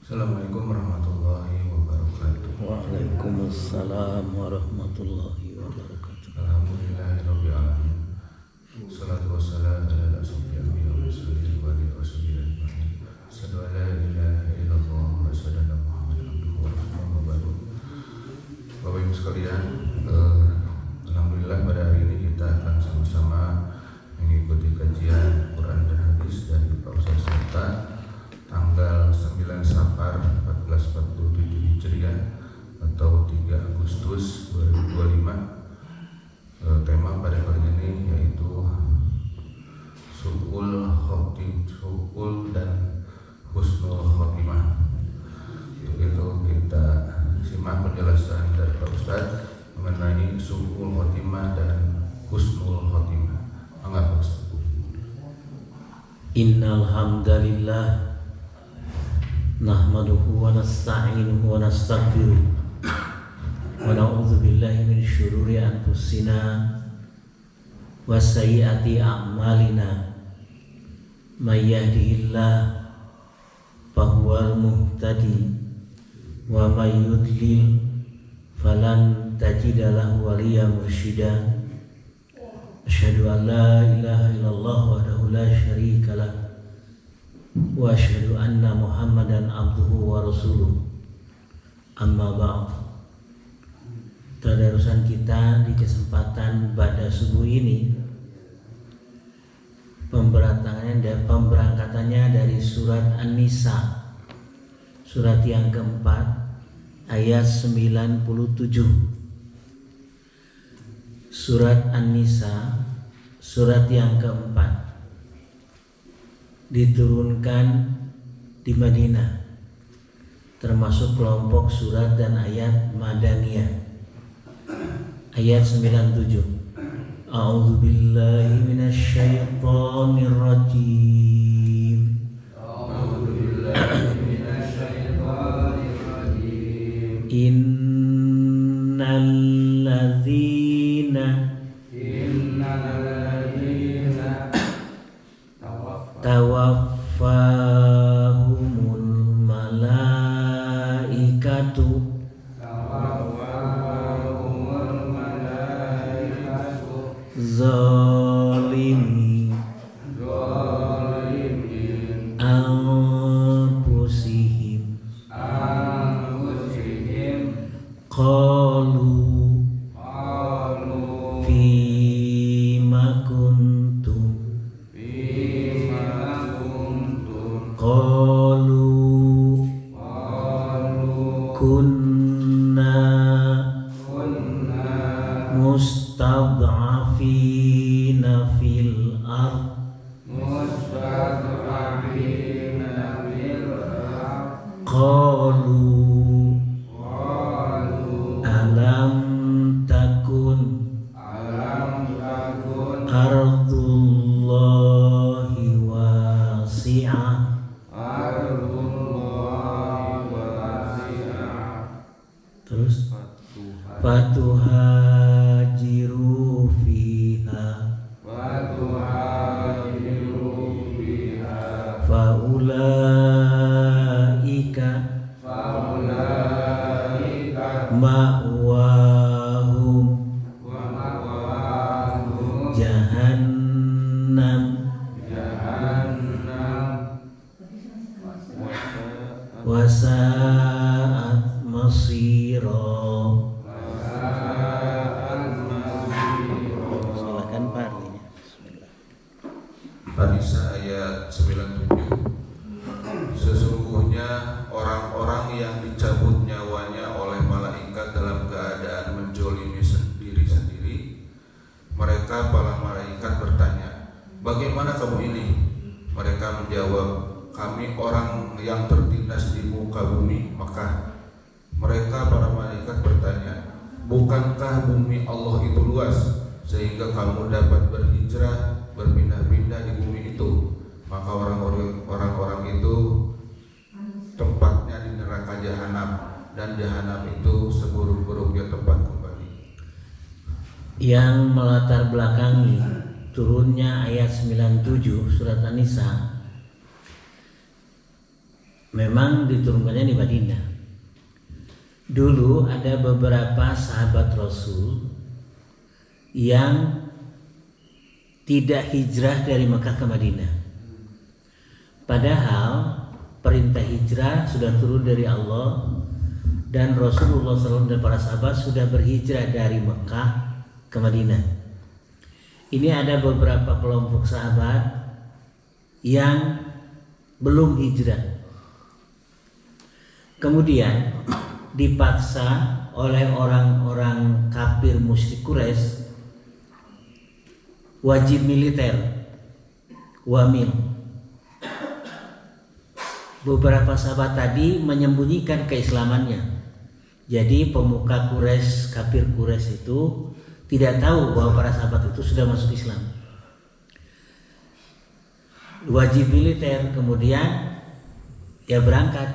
Assalamualaikum warahmatullahi wabarakatuh. Waalaikumsalam warahmatullahi wabarakatuh. Alhamdulillahirabbil alamin. Wassalatu wassalamu ala asyrofil anbiya'i wal mursalin wa alihi washabihi ajma'in. Asyhadu an la ilaha illallah wa asyhadu anna Muhammadan abduhu wa rasuluhu wa ba'du. Bapak Ibu sekalian, alhamdulillah pada hari ini kita akan sama-sama mengikuti kajian Quran dan hadis dari Pak Ustaz Seta tanggal 9 Safar 1447 Hijriah atau 3 Agustus 2025. Tema pada kali ini yaitu Su'ul dan Husnul Khotimah. Untuk itu kita simak penjelasan dari Pak Ustaz mengenai Su'ul Khotimah dan Husnul Khotimah. Mangga Pak Ustaz. Innal hamdalillah nahmaduhu wa nasta'inuhu wa nastaghfiruh wa na'udzu billahi min syururi anfusina wa sayyiati a'malina may yahdihillahu fahuwal muhtadi wa may yudlil falan tajida lahu waliyyan mursyida. Asyhadu an la ilaha illallah wahdahu la syarika lah wa asyhadu anna Muhammadan abduhu wa rasuluh. Amma ba'd. Tadarusan kita di kesempatan pada subuh ini pemberangkatannya dari surat An-Nisa, surat yang keempat ayat 97. Surat An-Nisa, surat yang keempat, diturunkan di Madinah, termasuk kelompok surat dan ayat Madaniyah. Ayat 97. A'udzu billahi minasyaitonir rajim. A'udzu billahi minasyaitonir rajim. Innal ladzina tawaffahumul malaikatu zalimi anfusihim qalu fima kuntum qalu kunna mustad'afina fil ard qalu alam takun ardullahi wasi'ah terus fatuhajiru fiha faulaika ma'wahum jahannam wasa'at masira. Silakan Pak artinya. Bismillah. An-Nisa ayat 97. Sesungguhnya orang-orang yang dicabut nyawanya oleh malaikat dalam keadaan menjolimi diri sendiri, mereka para malaikat bertanya, bagaimana kamu ini? Mereka menjawab, kami orang yang tertindas di muka bumi. Maka mereka para malaikat bertanya, bukankah bumi Allah itu luas sehingga kamu dapat berhijrah, berpindah-pindah di bumi itu? Maka orang-orang itu tempatnya di neraka jahanam, dan jahanam itu seburuk-buruknya tempat kembali. Yang melatar belakangi turunnya ayat 97 surat An-Nisa memang diturunkannya di Madinah. Dulu ada beberapa sahabat Rasul yang tidak hijrah dari Mekah ke Madinah. Padahal perintah hijrah sudah turun dari Allah dan Rasulullah SAW dan para sahabat sudah berhijrah dari Mekah ke Madinah. Ini ada beberapa kelompok sahabat yang belum hijrah. Kemudian dipaksa oleh orang-orang kafir musyrik Quraisy wajib militer, wamil. Beberapa sahabat tadi menyembunyikan keislamannya. Jadi pemuka Quraisy, kafir Quraisy itu tidak tahu bahwa para sahabat itu sudah masuk Islam. Wajib militer, kemudian ya berangkat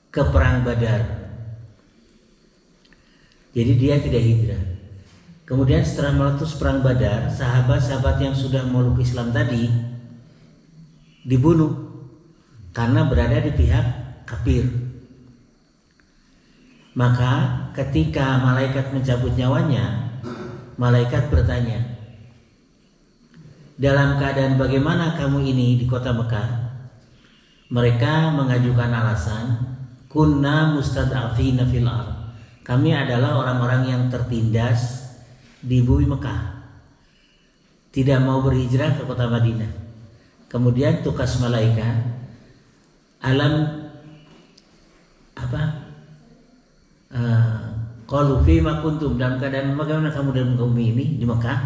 ke perang Badar. Jadi dia tidak hijrah. Kemudian setelah meletus perang Badar, sahabat-sahabat yang sudah meluk Islam tadi dibunuh karena berada di pihak kafir. Maka ketika malaikat mencabut nyawanya, malaikat bertanya, dalam keadaan bagaimana kamu ini di kota Mekah? Mereka mengajukan alasan, kunna mustad'afina fil ardh. Kami adalah orang-orang yang tertindas di bumi Mekah, tidak mau berhijrah ke kota Madinah. Kemudian tugas malaikat, alam apa? Qalu fima kuntum, dalam keadaan bagaimana kamu dalam bumi ini di Mekah?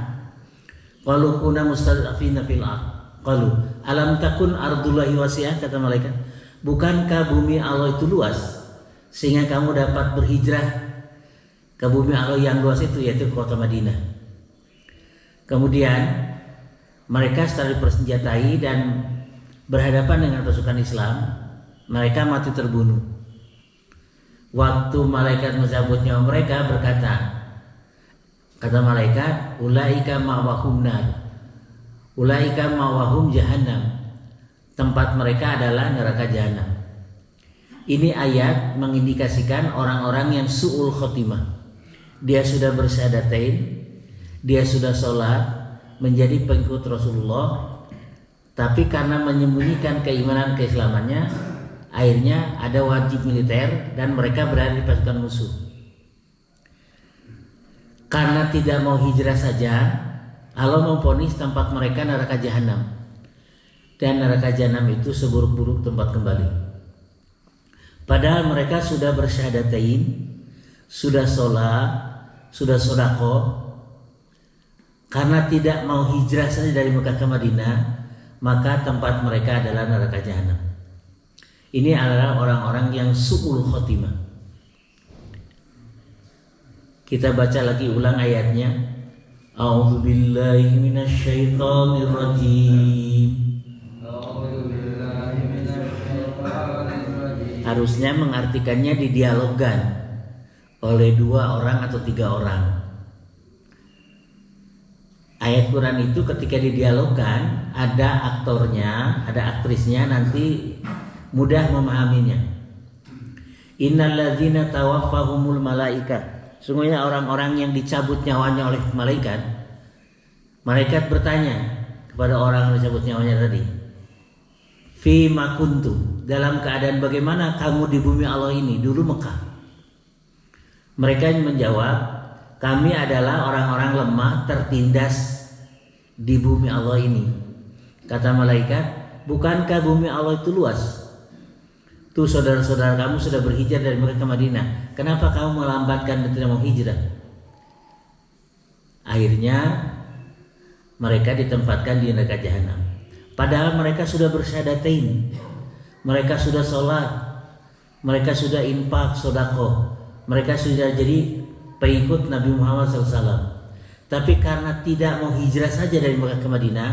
Qalu kunna mustad'afina fil ardh. Qalu alam takun ardullahi wasi'ah, kata malaikat, bukankah bumi Allah itu luas sehingga kamu dapat berhijrah ke bumi Allah yang luas itu, yaitu kota Madinah. Kemudian mereka setelah dipersenjatai dan berhadapan dengan pasukan Islam, mereka mati terbunuh. Waktu malaikat mencabut nyawa mereka berkata, kata malaikat, ulaika ma'wahum nar, ulaika ma'wahum jahannam. Tempat mereka adalah neraka jahanam. Ini ayat mengindikasikan orang-orang yang su'ul khotimah. Dia sudah bersyahadatain, dia sudah sholat, menjadi pengikut Rasulullah, tapi karena menyembunyikan keimanan keislamannya, akhirnya ada wajib militer dan mereka berada di pasukan musuh. Karena tidak mau hijrah saja, Allah memvonis tempat mereka neraka jahanam. Dan neraka jahanam itu seburuk-buruk tempat kembali. Padahal mereka sudah bersyahadatain, sudah sholat, sudah sedekah. Karena tidak mau hijrah saja dari Mekah ke Madinah, maka tempat mereka adalah neraka jahanam. Ini adalah orang-orang yang su'ul khotimah. Kita baca lagi ulang ayatnya. A'udzubillahi minasyaitonir rajim. Harusnya mengartikannya didialogkan oleh 2 orang atau 3 orang. Ayat Quran itu ketika didialogkan, ada aktornya, ada aktrisnya, nanti mudah memahaminya. Innalladzina tawaffahumul malaika. Sungguhnya orang-orang yang dicabut nyawanya oleh malaikat. Malaikat bertanya kepada orang yang dicabut nyawanya tadi, fima kuntum, dalam keadaan bagaimana kamu di bumi Allah ini, dulu Mekah. Mereka menjawab, kami adalah orang-orang lemah tertindas di bumi Allah ini. Kata malaikat, bukankah bumi Allah itu luas? Tuh saudara-saudara kamu sudah berhijrah dari Mekah ke Madinah. Kenapa kamu melambatkan dan tidak mau hijrah? Akhirnya mereka ditempatkan di neraka jahanam. Padahal mereka sudah bersyahadatain, mereka sudah sholat, mereka sudah infak, sedekah, mereka sudah jadi pengikut Nabi Muhammad SAW. Tapi karena tidak mau hijrah saja dari Mekah ke Madinah,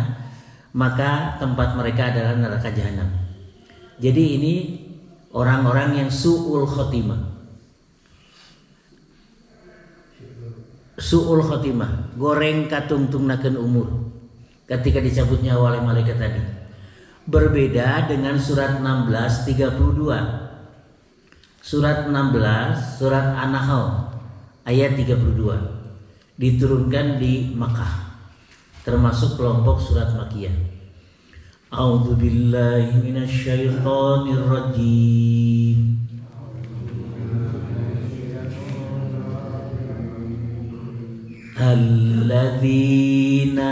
maka tempat mereka adalah neraka jahanam. Jadi ini orang-orang yang su'ul khotimah. Su'ul khotimah, goreng katungtungnakeun umur ketika dicabut nyawa oleh malaikat tadi. berbeda dengan surat 16:32. Surat 16, surat An-Nahl ayat 32 diturunkan di Makkah, termasuk kelompok surat Makkiyah. A'udzu billahi minasyaitonir rajim. Alladzina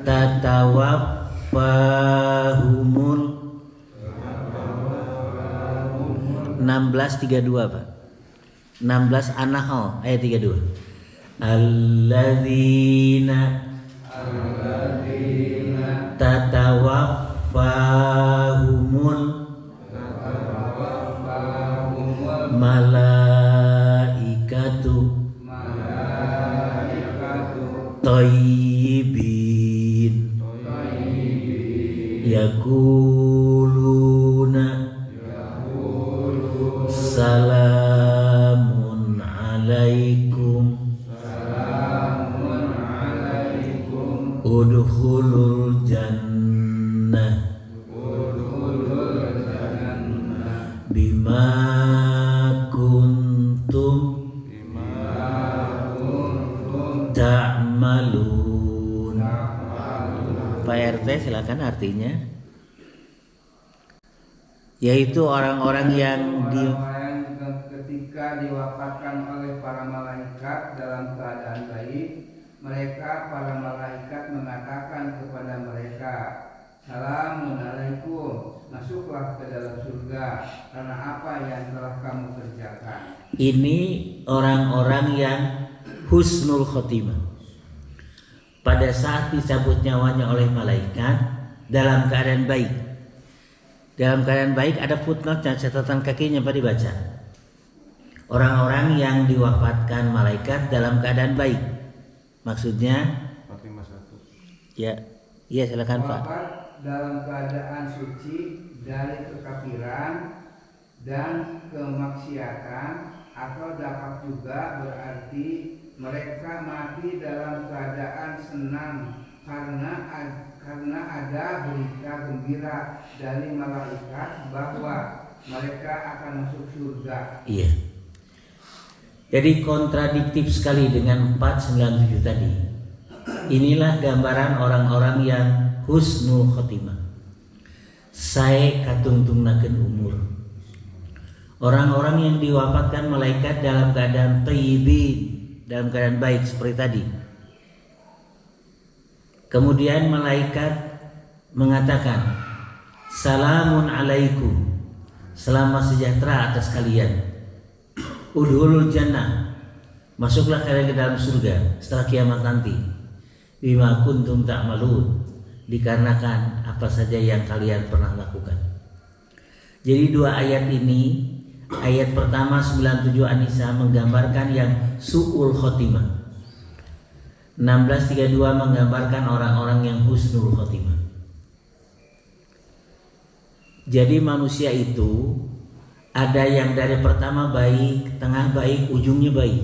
tatawaffahumul 16:32 Pak. 16 An-Nahl ayat 32. Alladzina tatawaffahumul malaikatu thayyibin yaquluna salamun alaikum udkhulul jannah bima kuntum ta'malun. Pak RT silakan artinya. Yaitu orang-orang yang ketika diwafatkan oleh para malaikat dalam keadaan baik, mereka para malaikat mengatakan kepada mereka, Salamun alaikum, masuklah ke dalam surga karena apa yang telah kamu kerjakan. Ini orang-orang yang husnul khotimah. Pada saat dicabut nyawanya oleh malaikat dalam keadaan baik. Dalam keadaan baik ada footnote dan catatan kakinya Pak dibaca. Orang-orang yang diwafatkan malaikat dalam keadaan baik. Maksudnya? Ya, iya silakan Pak. Wafat dalam keadaan suci dari kekafiran dan kemaksiatan, atau dapat juga berarti mereka mati dalam keadaan senang karena ada berita gembira dari malaikat bahwa mereka akan masuk surga. Iya. Jadi kontradiktif sekali dengan 497 tadi. Inilah gambaran orang-orang yang husnul khotimah. Saya katungtungnakeun umur. Orang-orang yang diwafatkan malaikat dalam keadaan thayyibin, dalam keadaan baik seperti tadi. Kemudian malaikat mengatakan, Salamun alaikum, selamat sejahtera atas kalian. Udhulul jannah, masuklah kalian ke dalam surga setelah kiamat nanti. Bima kuntum ta'malun, dikarenakan apa saja yang kalian pernah lakukan. Jadi dua ayat ini, ayat pertama 97 An-Nisa menggambarkan yang su'ul khotimah. 16:32 menggambarkan orang-orang yang husnul khotimah. Jadi manusia itu ada yang dari pertama baik, tengah baik, ujungnya baik.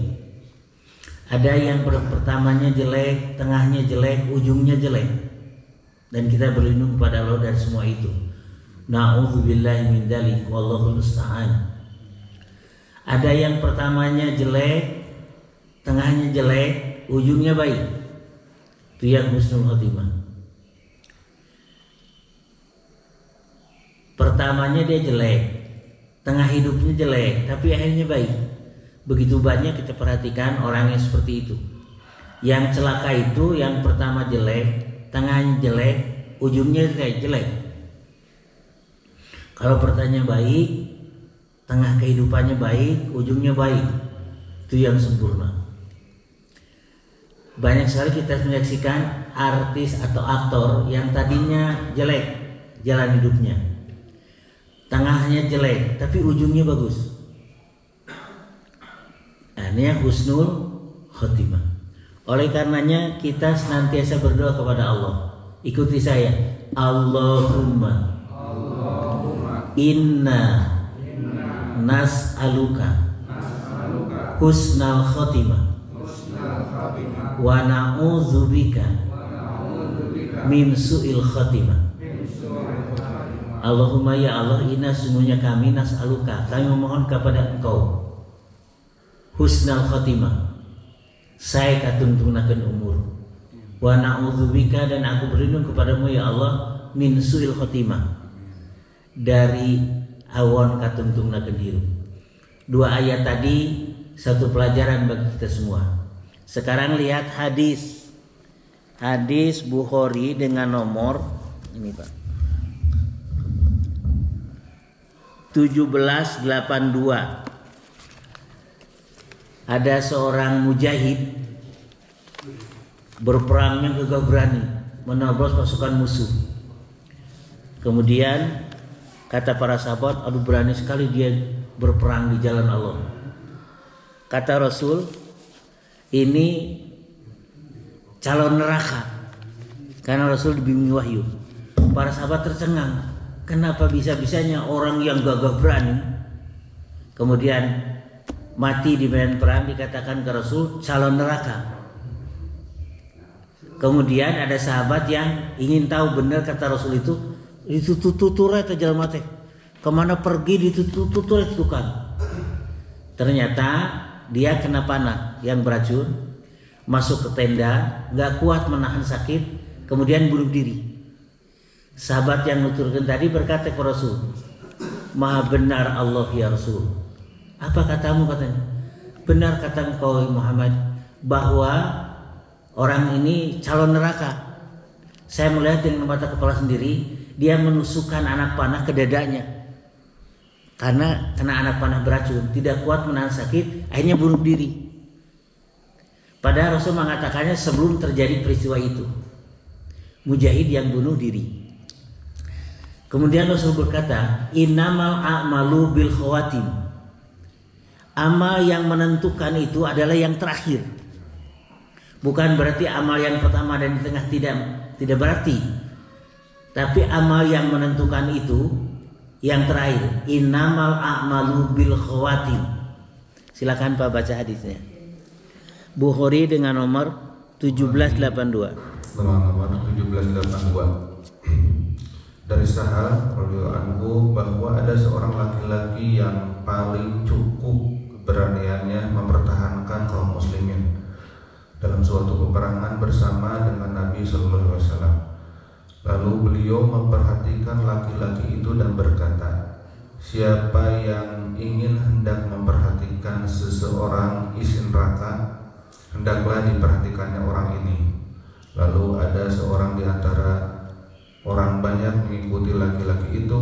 Ada yang pertamanya jelek, tengahnya jelek, ujungnya jelek. Dan kita berlindung kepada Allah dari semua itu. Na'udzubillahi min dzalik, wallahu musta'an. Ada yang pertamanya jelek, tengahnya jelek, ujungnya baik. Itu yang husnul khotimah. Pertamanya dia jelek, tengah hidupnya jelek, tapi akhirnya baik. Begitu banyak kita perhatikan orang yang seperti itu. Yang celaka itu yang pertama jelek, tengahnya jelek, ujungnya jelek. Kalau pertamanya baik, tengah kehidupannya baik, ujungnya baik, itu yang sempurna. Banyak sekali kita menyaksikan artis atau aktor yang tadinya jelek jalan hidupnya, tengahnya jelek, tapi ujungnya bagus. Nah, ini yang husnul khotimah. Oleh karenanya kita senantiasa berdoa kepada Allah. Ikuti saya. Allahumma inna nas'aluka husnal khotimah wa na'udzubika min su'il khatimah. Allahumma ya Allah, inna sungguhnya kami nas'aluka, kami memohon kepada Engkau husnal khatimah, saya katungtungnakeun umur, wa na'udzubika, dan aku berlindung kepadamu ya Allah min su'il khatimah, dari awon katungtungnakeun hirup. Dua ayat tadi satu pelajaran bagi kita semua. Sekarang lihat hadis Bukhari dengan nomor ini Pak 1782. Ada seorang mujahid berperangnya gagah berani menabrak pasukan musuh. Kemudian kata para sahabat, aduh berani sekali dia berperang di jalan Allah. Kata Rasul, ini calon neraka, karena Rasul dibimbing wahyu. Para sahabat tercengang, kenapa bisa-bisanya orang yang gagah berani kemudian mati di medan perang, dikatakan ke Rasul calon neraka. Kemudian ada sahabat yang ingin tahu benar kata Rasul itu tutur eta jalma teh kemana pergi ditutur itu kan. Ternyata dia kena panah yang beracun, masuk ke tenda, nggak kuat menahan sakit, kemudian bunuh diri. Sahabat yang nuturkan tadi berkata ke Rasul, maha benar Allah ya Rasul. Apa katamu? Katanya, benar kata engkau Muhammad bahwa orang ini calon neraka. Saya melihat dengan mata kepala sendiri, dia menusukkan anak panah ke dadanya karena kena anak panah beracun, tidak kuat menahan sakit, akhirnya bunuh diri. Padahal Rasul mengatakannya sebelum terjadi peristiwa itu, mujahid yang bunuh diri. Kemudian Rasul berkata, innamal a'malu bil khawatim. Amal yang menentukan itu adalah yang terakhir. Bukan berarti amal yang pertama dan di tengah tidak berarti. Tapi amal yang menentukan itu yang terakhir. Innamal a'malu bil khawatim. Silakan Pak baca hadisnya. Bukhari dengan nomor 1782. Nomor 1782. Dari Sahal radhiyallahu anhu bahwa ada seorang laki-laki yang paling cukup keberaniannya mempertahankan kaum muslimin dalam suatu peperangan bersama dengan Nabi sallallahu alaihi wasallam. Lalu beliau memperhatikan laki-laki itu dan berkata, siapa yang ingin hendak memperhatikan seseorang isi neraka, hendaklah diperhatikannya orang ini. Lalu ada seorang di antara orang banyak mengikuti laki-laki itu,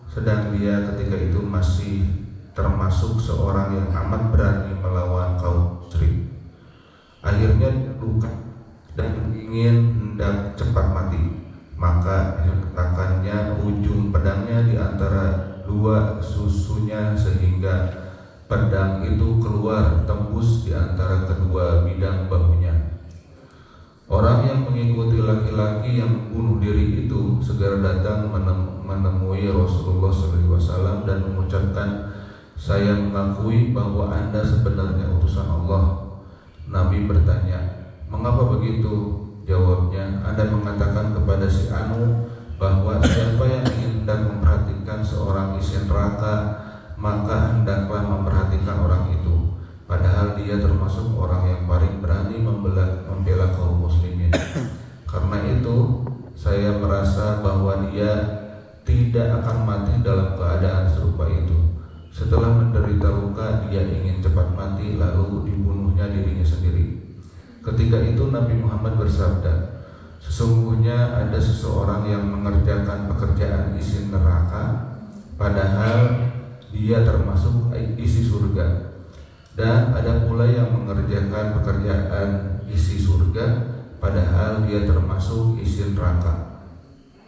sedang dia ketika itu masih termasuk seorang yang amat berani melawan kaum musyrik. Akhirnya luka dan ingin hendak cepat mati, maka diletakkannya ujung pedangnya di antara dua susunya sehingga pedang itu keluar tembus di antara kedua bidang bahunya. Orang yang mengikuti laki-laki yang bunuh diri itu segera datang menemui Rasulullah SAW dan mengucapkan, saya mengakui bahwa Anda sebenarnya utusan Allah. Nabi bertanya, mengapa begitu? Jawabnya, Anda mengatakan kepada si Anu bahwa siapa yang ingin hendak memperhatikan seorang isi neraka, maka hendaklah memperhatikan orang itu. Padahal dia termasuk orang yang paling berani membela kaum muslimin. Karena itu saya merasa bahwa dia tidak akan mati dalam keadaan serupa itu. Setelah menderita luka, dia ingin cepat mati, lalu dibunuhnya dirinya sendiri. Ketika itu Nabi Muhammad bersabda, sesungguhnya ada seseorang yang mengerjakan pekerjaan isi neraka, padahal dia termasuk isi surga. Dan ada pula yang mengerjakan pekerjaan isi surga, padahal dia termasuk isi neraka.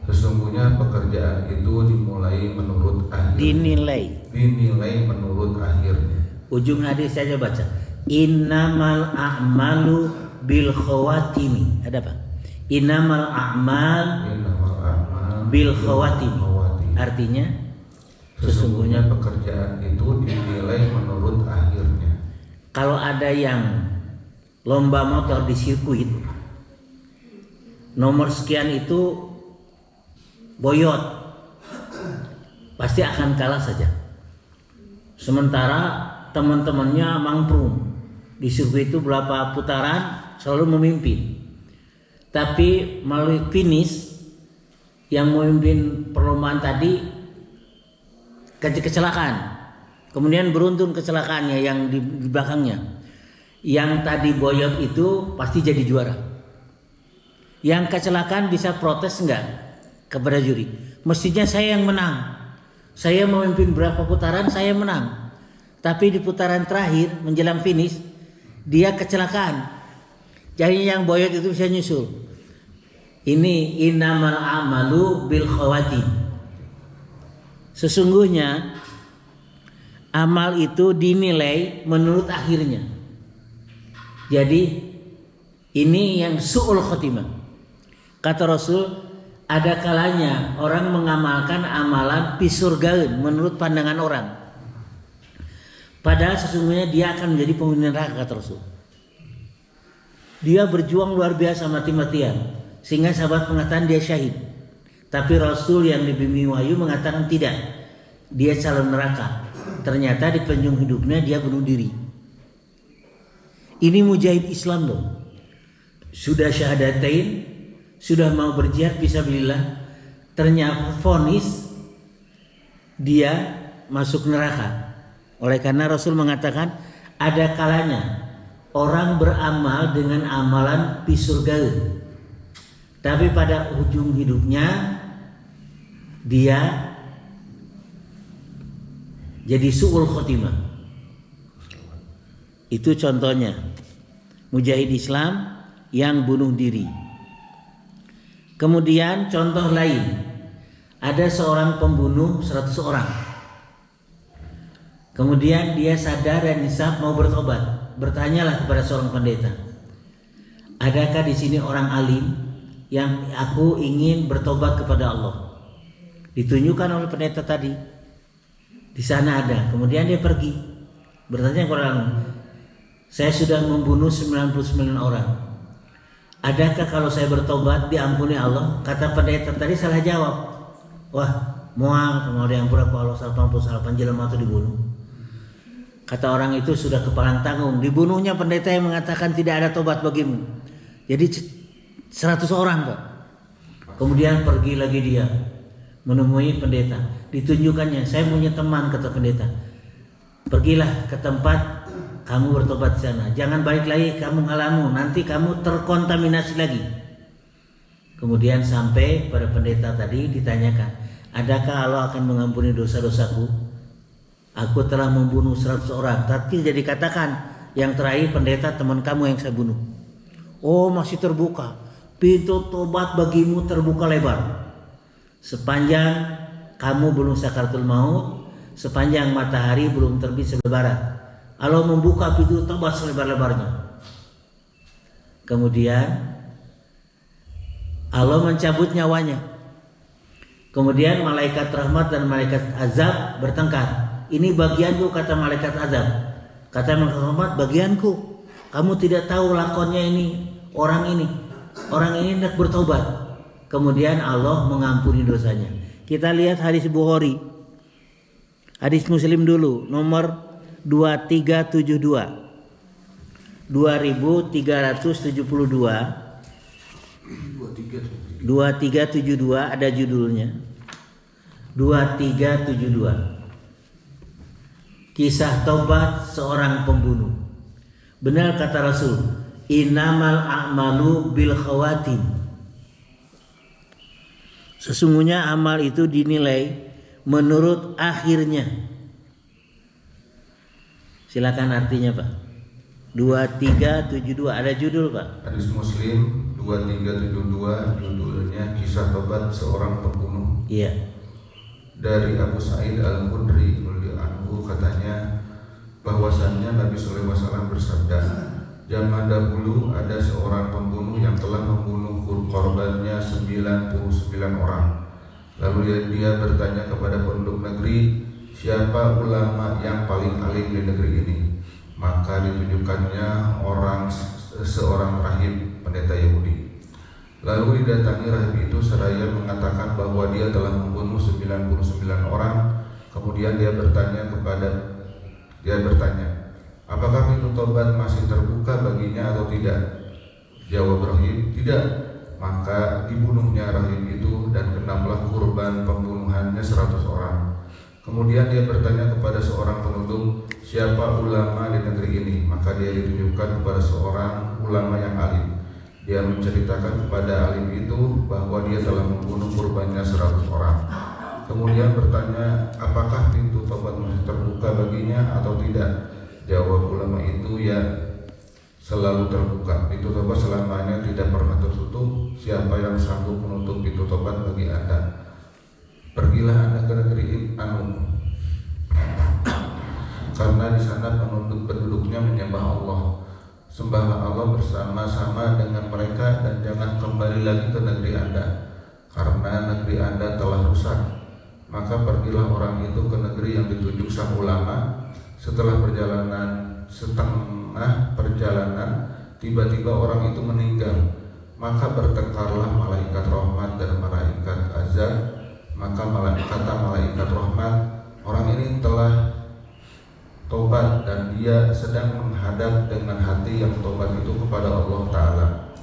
Sesungguhnya pekerjaan itu dimulai menurut akhirnya. Dinilai menurut akhirnya. Ujung hadis saja baca. Innamal a'malu bil khawatimi. Ada apa? Innamal a'mal bil khawatimi. Artinya sesungguhnya pekerjaan itu dinilai menurut akhirnya. Kalau ada yang lomba motor di sirkuit, nomor sekian itu boyot, pasti akan kalah saja. Sementara teman-temannya mangprung, di sirkuit itu berapa putaran selalu memimpin. Tapi melalui finish yang memimpin perlombaan tadi kecelakaan. Kemudian beruntun kecelakaannya yang di belakangnya. Yang tadi boyot itu pasti jadi juara. Yang kecelakaan bisa protes enggak kepada juri? Mestinya saya yang menang. Saya memimpin berapa putaran, saya menang. Tapi di putaran terakhir menjelang finish dia kecelakaan. Jadi yang boyot itu bisa nyusul. Ini innamal amalu bil khawatim. Sesungguhnya amal itu dinilai menurut akhirnya. Jadi ini yang su'ul khotimah. Kata Rasul, ada kalanya orang mengamalkan amalan pisurgaun menurut pandangan orang. Padahal sesungguhnya dia akan menjadi penghuni neraka, kata Rasul. Dia berjuang luar biasa mati-matian sehingga sahabat mengatakan dia syahid. Tapi Rasul yang dibimbing wahyu mengatakan tidak, dia calon neraka. Ternyata di penjung hidupnya dia bunuh diri. Ini mujahid Islam loh. Sudah syahadatain, sudah mau berjihad fisabilillah, ternyata vonis dia masuk neraka. Oleh karena Rasul mengatakan ada kalanya orang beramal dengan amalan pisurgaun, tapi pada ujung hidupnya dia jadi su'ul khotimah. Itu contohnya mujahid Islam yang bunuh diri. Kemudian contoh lain, ada seorang pembunuh 100 orang. Kemudian dia sadar dan nisab mau bertobat. Bertanyalah kepada seorang pendeta, adakah di sini orang alim yang aku ingin bertobat kepada Allah? Ditunjukkan oleh pendeta tadi. Di sana ada. Kemudian dia pergi bertanya kepada orang, saya sudah membunuh 99 orang. Adakah kalau saya bertobat diampuni Allah? Kata pendeta tadi salah jawab. Wah, moal mau diampuni ku Allah 88 jelema itu dibunuh. Kata orang itu sudah kepalang tanggung. Dibunuhnya pendeta yang mengatakan tidak ada tobat bagimu. Jadi 100 orang kok. Kemudian pergi lagi dia menemui pendeta. Ditunjukkannya, saya punya teman, kata pendeta. Pergilah ke tempat kamu bertobat di sana. Jangan balik lagi kamu ngalamu, nanti kamu terkontaminasi lagi. Kemudian sampai pada pendeta tadi ditanyakan, adakah Allah akan mengampuni dosa-dosaku? Aku telah membunuh 100 orang. Tapi jadi katakan yang terakhir pendeta teman kamu yang saya bunuh. Oh, masih terbuka. Pintu tobat bagimu terbuka lebar. Sepanjang kamu belum sakaratul maut, sepanjang matahari belum terbit sebelah barat, Allah membuka pintu tobat selebar-lebarnya. Kemudian Allah mencabut nyawanya. Kemudian malaikat rahmat dan malaikat azab bertengkar. Ini bagianku, kata malaikat azab. Kata malaikat rahmat, bagianku. Kamu tidak tahu lakonnya ini, orang ini. Orang ini hendak bertobat. Kemudian Allah mengampuni dosanya. Kita lihat hadis Bukhari. Hadis Muslim dulu, nomor 2372. 2372 ada judulnya. 2372. Kisah tobat seorang pembunuh. Benar kata Rasul, innamal a'malu bil khawatim. Sesungguhnya amal itu dinilai menurut akhirnya. Silakan artinya, Pak. 2372 ada judul, Pak. Hadis Muslim 2372, judulnya kisah tobat seorang pembunuh. Iya. Dari Abu Sa'id Al-Khudri radhiyallahu anhu, katanya bahwasannya Nabi sallallahu alaihi wasallam bersabda, zaman dahulu ada seorang pembunuh yang telah membunuh korbannya 99 orang. Lalu dia bertanya kepada penduduk negeri, siapa ulama yang paling alim di negeri ini? Maka ditunjukkannya seorang rahib pendeta Yahudi. Lalu didatangi rahib itu seraya mengatakan bahwa dia telah membunuh 99 orang. Kemudian dia bertanya, apakah pintu tobat masih terbuka baginya atau tidak? Jawab rahib, tidak. Maka dibunuhnya rahib itu dan genaplah kurban pembunuhannya 100 orang. Kemudian dia bertanya kepada seorang penuntut, siapa ulama di negeri ini? Maka dia ditunjukkan kepada seorang ulama yang alim. Dia menceritakan kepada alim itu bahwa dia telah membunuh kurbannya 100 orang. Kemudian bertanya, apakah pintu tobat masih terbuka baginya atau tidak? Jawab ulama itu, ya, selalu terbuka. Pintu tobat selamanya tidak pernah tertutup. Siapa yang sanggup menutup pintu tobat bagi Anda? Pergilah Anda ke negeri Anu, karena di sana penduduknya menyembah Allah. Sembahlah Allah bersama-sama dengan mereka dan jangan kembali lagi ke negeri Anda, karena negeri Anda telah rusak. Maka pergilah orang itu ke negeri yang ditunjuk sang ulama. Setelah setengah perjalanan, tiba-tiba orang itu meninggal. Maka bertengkarlah malaikat rahmat dan malaikat azab. Maka kata malaikat rahmat, orang ini telah tobat dan dia sedang menghadap dengan hati yang tobat itu kepada Allah Ta'ala.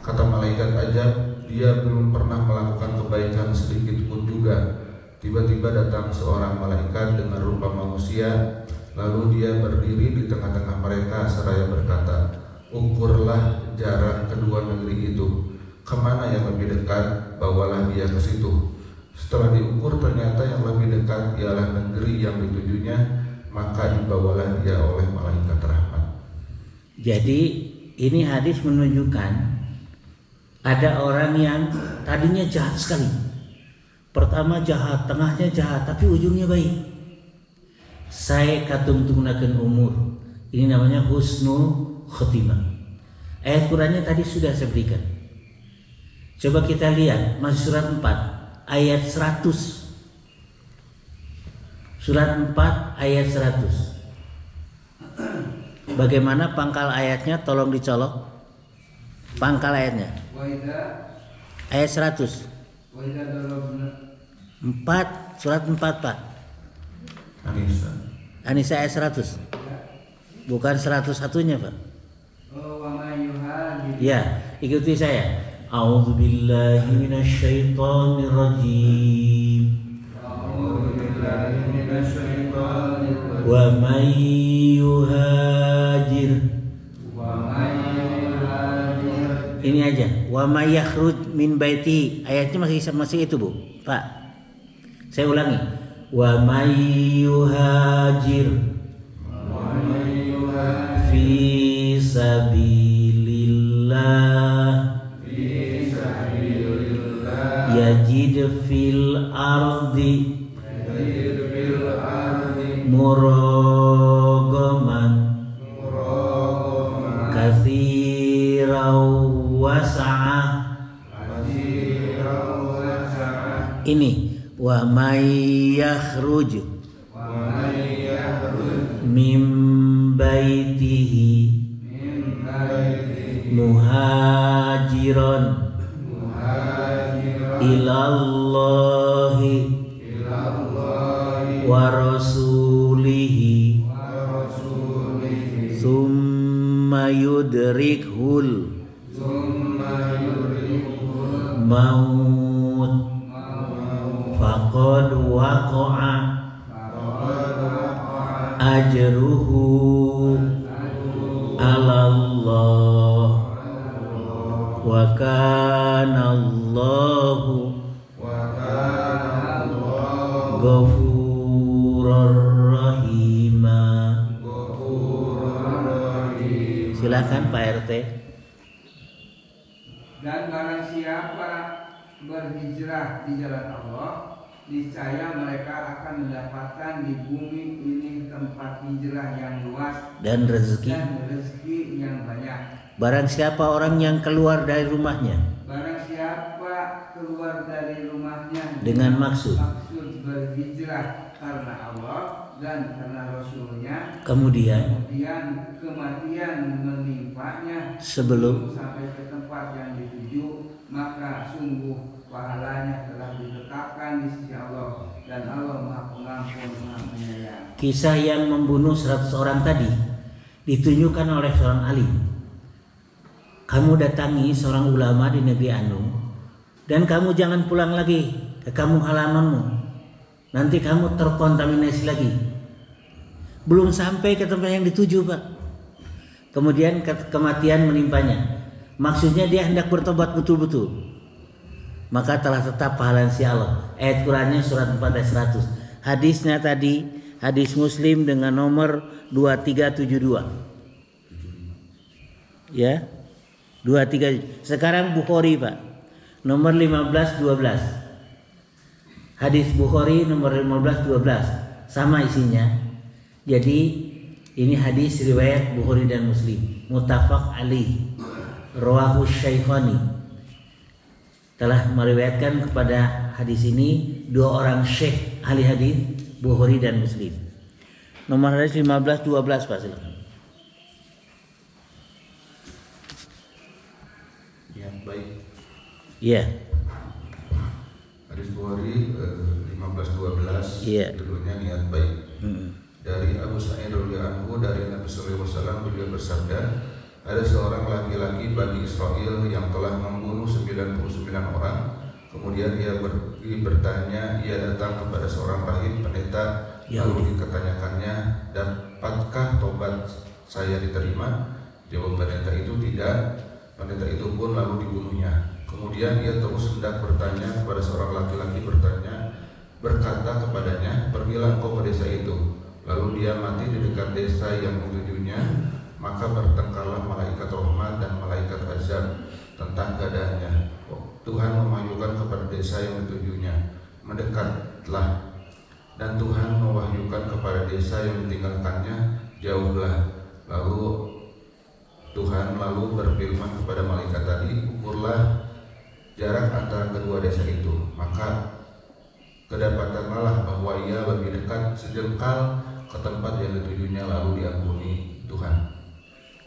Kata malaikat azab, dia belum pernah melakukan kebaikan sedikit pun juga. Tiba-tiba datang seorang malaikat dengan rupa manusia. Lalu dia berdiri di tengah-tengah mereka seraya berkata, ukurlah jarak kedua negeri itu. Kemana yang lebih dekat, bawalah dia ke situ. Setelah diukur ternyata yang lebih dekat ialah negeri yang ditujunya, maka dibawalah dia oleh malaikat rahmat. Jadi ini hadis menunjukkan ada orang yang tadinya jahat sekali. Pertama jahat, tengahnya jahat, tapi ujungnya baik. Saya katungtungnakeun umur. Ini namanya husnul khotimah. Ayat Qur'annya tadi sudah saya berikan. Coba kita lihat masih surat 4 ayat 100. Surat 4 ayat 100. Bagaimana pangkal ayatnya? Tolong dicolok. Pangkal ayatnya. Ayat 100. 4, surat 4 Pak. Anisa ayat 100. Bukan 101-nya Pak. Ya, ikuti saya. A'udzu billahi minasyaitonir rajim. Wa may yuhajir. Ini aja. Wa may yakhruj min baiti. Ayatnya masih itu, Bu. Pak. Saya ulangi. Wa may yuhajir fi sabilillah yajid fil ardi muragaman katsira wasa'ah. Ini wa may yakhruj min baitihi muhajiran ilallahi wa rasulihi summa yudrikhul maut faqad waqa'a ajruhu alallah wa kana Allahu ghafurur rahima. Silakan Pak RT. Dan barang siapa berhijrah di jalan Allah, niscaya mereka akan mendapatkan di bumi ini tempat hijrah yang luas dan rezeki yang banyak. Barang siapa orang yang keluar dari rumahnya, barang siapa keluar dari rumahnya dengan maksud berhijrah karena Allah dan karena Rasulnya, kemudian kematian menimpanya sebelum sampai ke tempat yang dituju, maka sungguh pahalanya telah ditetapkan di sisi Allah, dan Allah Maha Pengampun Maha Penyayang. Kisah yang membunuh 100 orang tadi ditunjukkan oleh seorang alim. Kamu datangi seorang ulama di negeri Anu, dan kamu jangan pulang lagi ke kampung halamanmu. Nanti kamu terkontaminasi lagi. Belum sampai ke tempat yang dituju, Pak. Kemudian kematian menimpanya. Maksudnya dia hendak bertobat betul-betul. Maka telah tetap pahala si Allah. Ayat Qurannya surat 4 ayat 100. Hadisnya tadi hadis Muslim dengan nomor 2372. Ya. 23. Sekarang Bukhari, Pak. Nomor 1512. Hadis Bukhari nomor 1512. Sama isinya. Jadi ini hadis riwayat Bukhari dan Muslim. Muttafaq alaih. Rawahu Syaikhani. Telah meriwayatkan kepada hadis ini dua orang syekh ahli hadis, Bukhari dan Muslim. Nomor hadis 1512, Pak, silakan. Ya, baik. Iya. Hadis Bukhari 1512. Iya. Judulnya niat baik. Dari Abu Sa'id radhiyallahu anhu, dari Nabi sallallahu alaihi wasallam, beliau bersabda, ada seorang laki-laki Bani Israel yang telah membunuh 99 orang. Kemudian ia pergi bertanya, ia datang kepada seorang rahib pendeta, lalu diketanyakannya, dapatkah tobat saya diterima? Jawab pendeta itu tidak. Pendeta itu pun lalu dibunuhnya. Kemudian ia terus hendak bertanya kepada seorang laki-laki berkata kepadanya, pergilah engkau ke desa itu. Lalu dia mati di dekat desa yang ditujunya. Maka bertengkarlah malaikat rahmat dan malaikat azab tentang keadaannya. Tuhan memahyukan kepada desa yang ditujunya, mendekatlah. Dan Tuhan mewahyukan kepada desa yang ditinggalkannya, jauhlah. Lalu Tuhan berfirman kepada malaikat tadi, ukurlah jarak antara kedua desa itu. Maka kedapatanlah bahwa ia lebih dekat sejengkal ke tempat yang ditujunya, lalu diampuni Tuhan.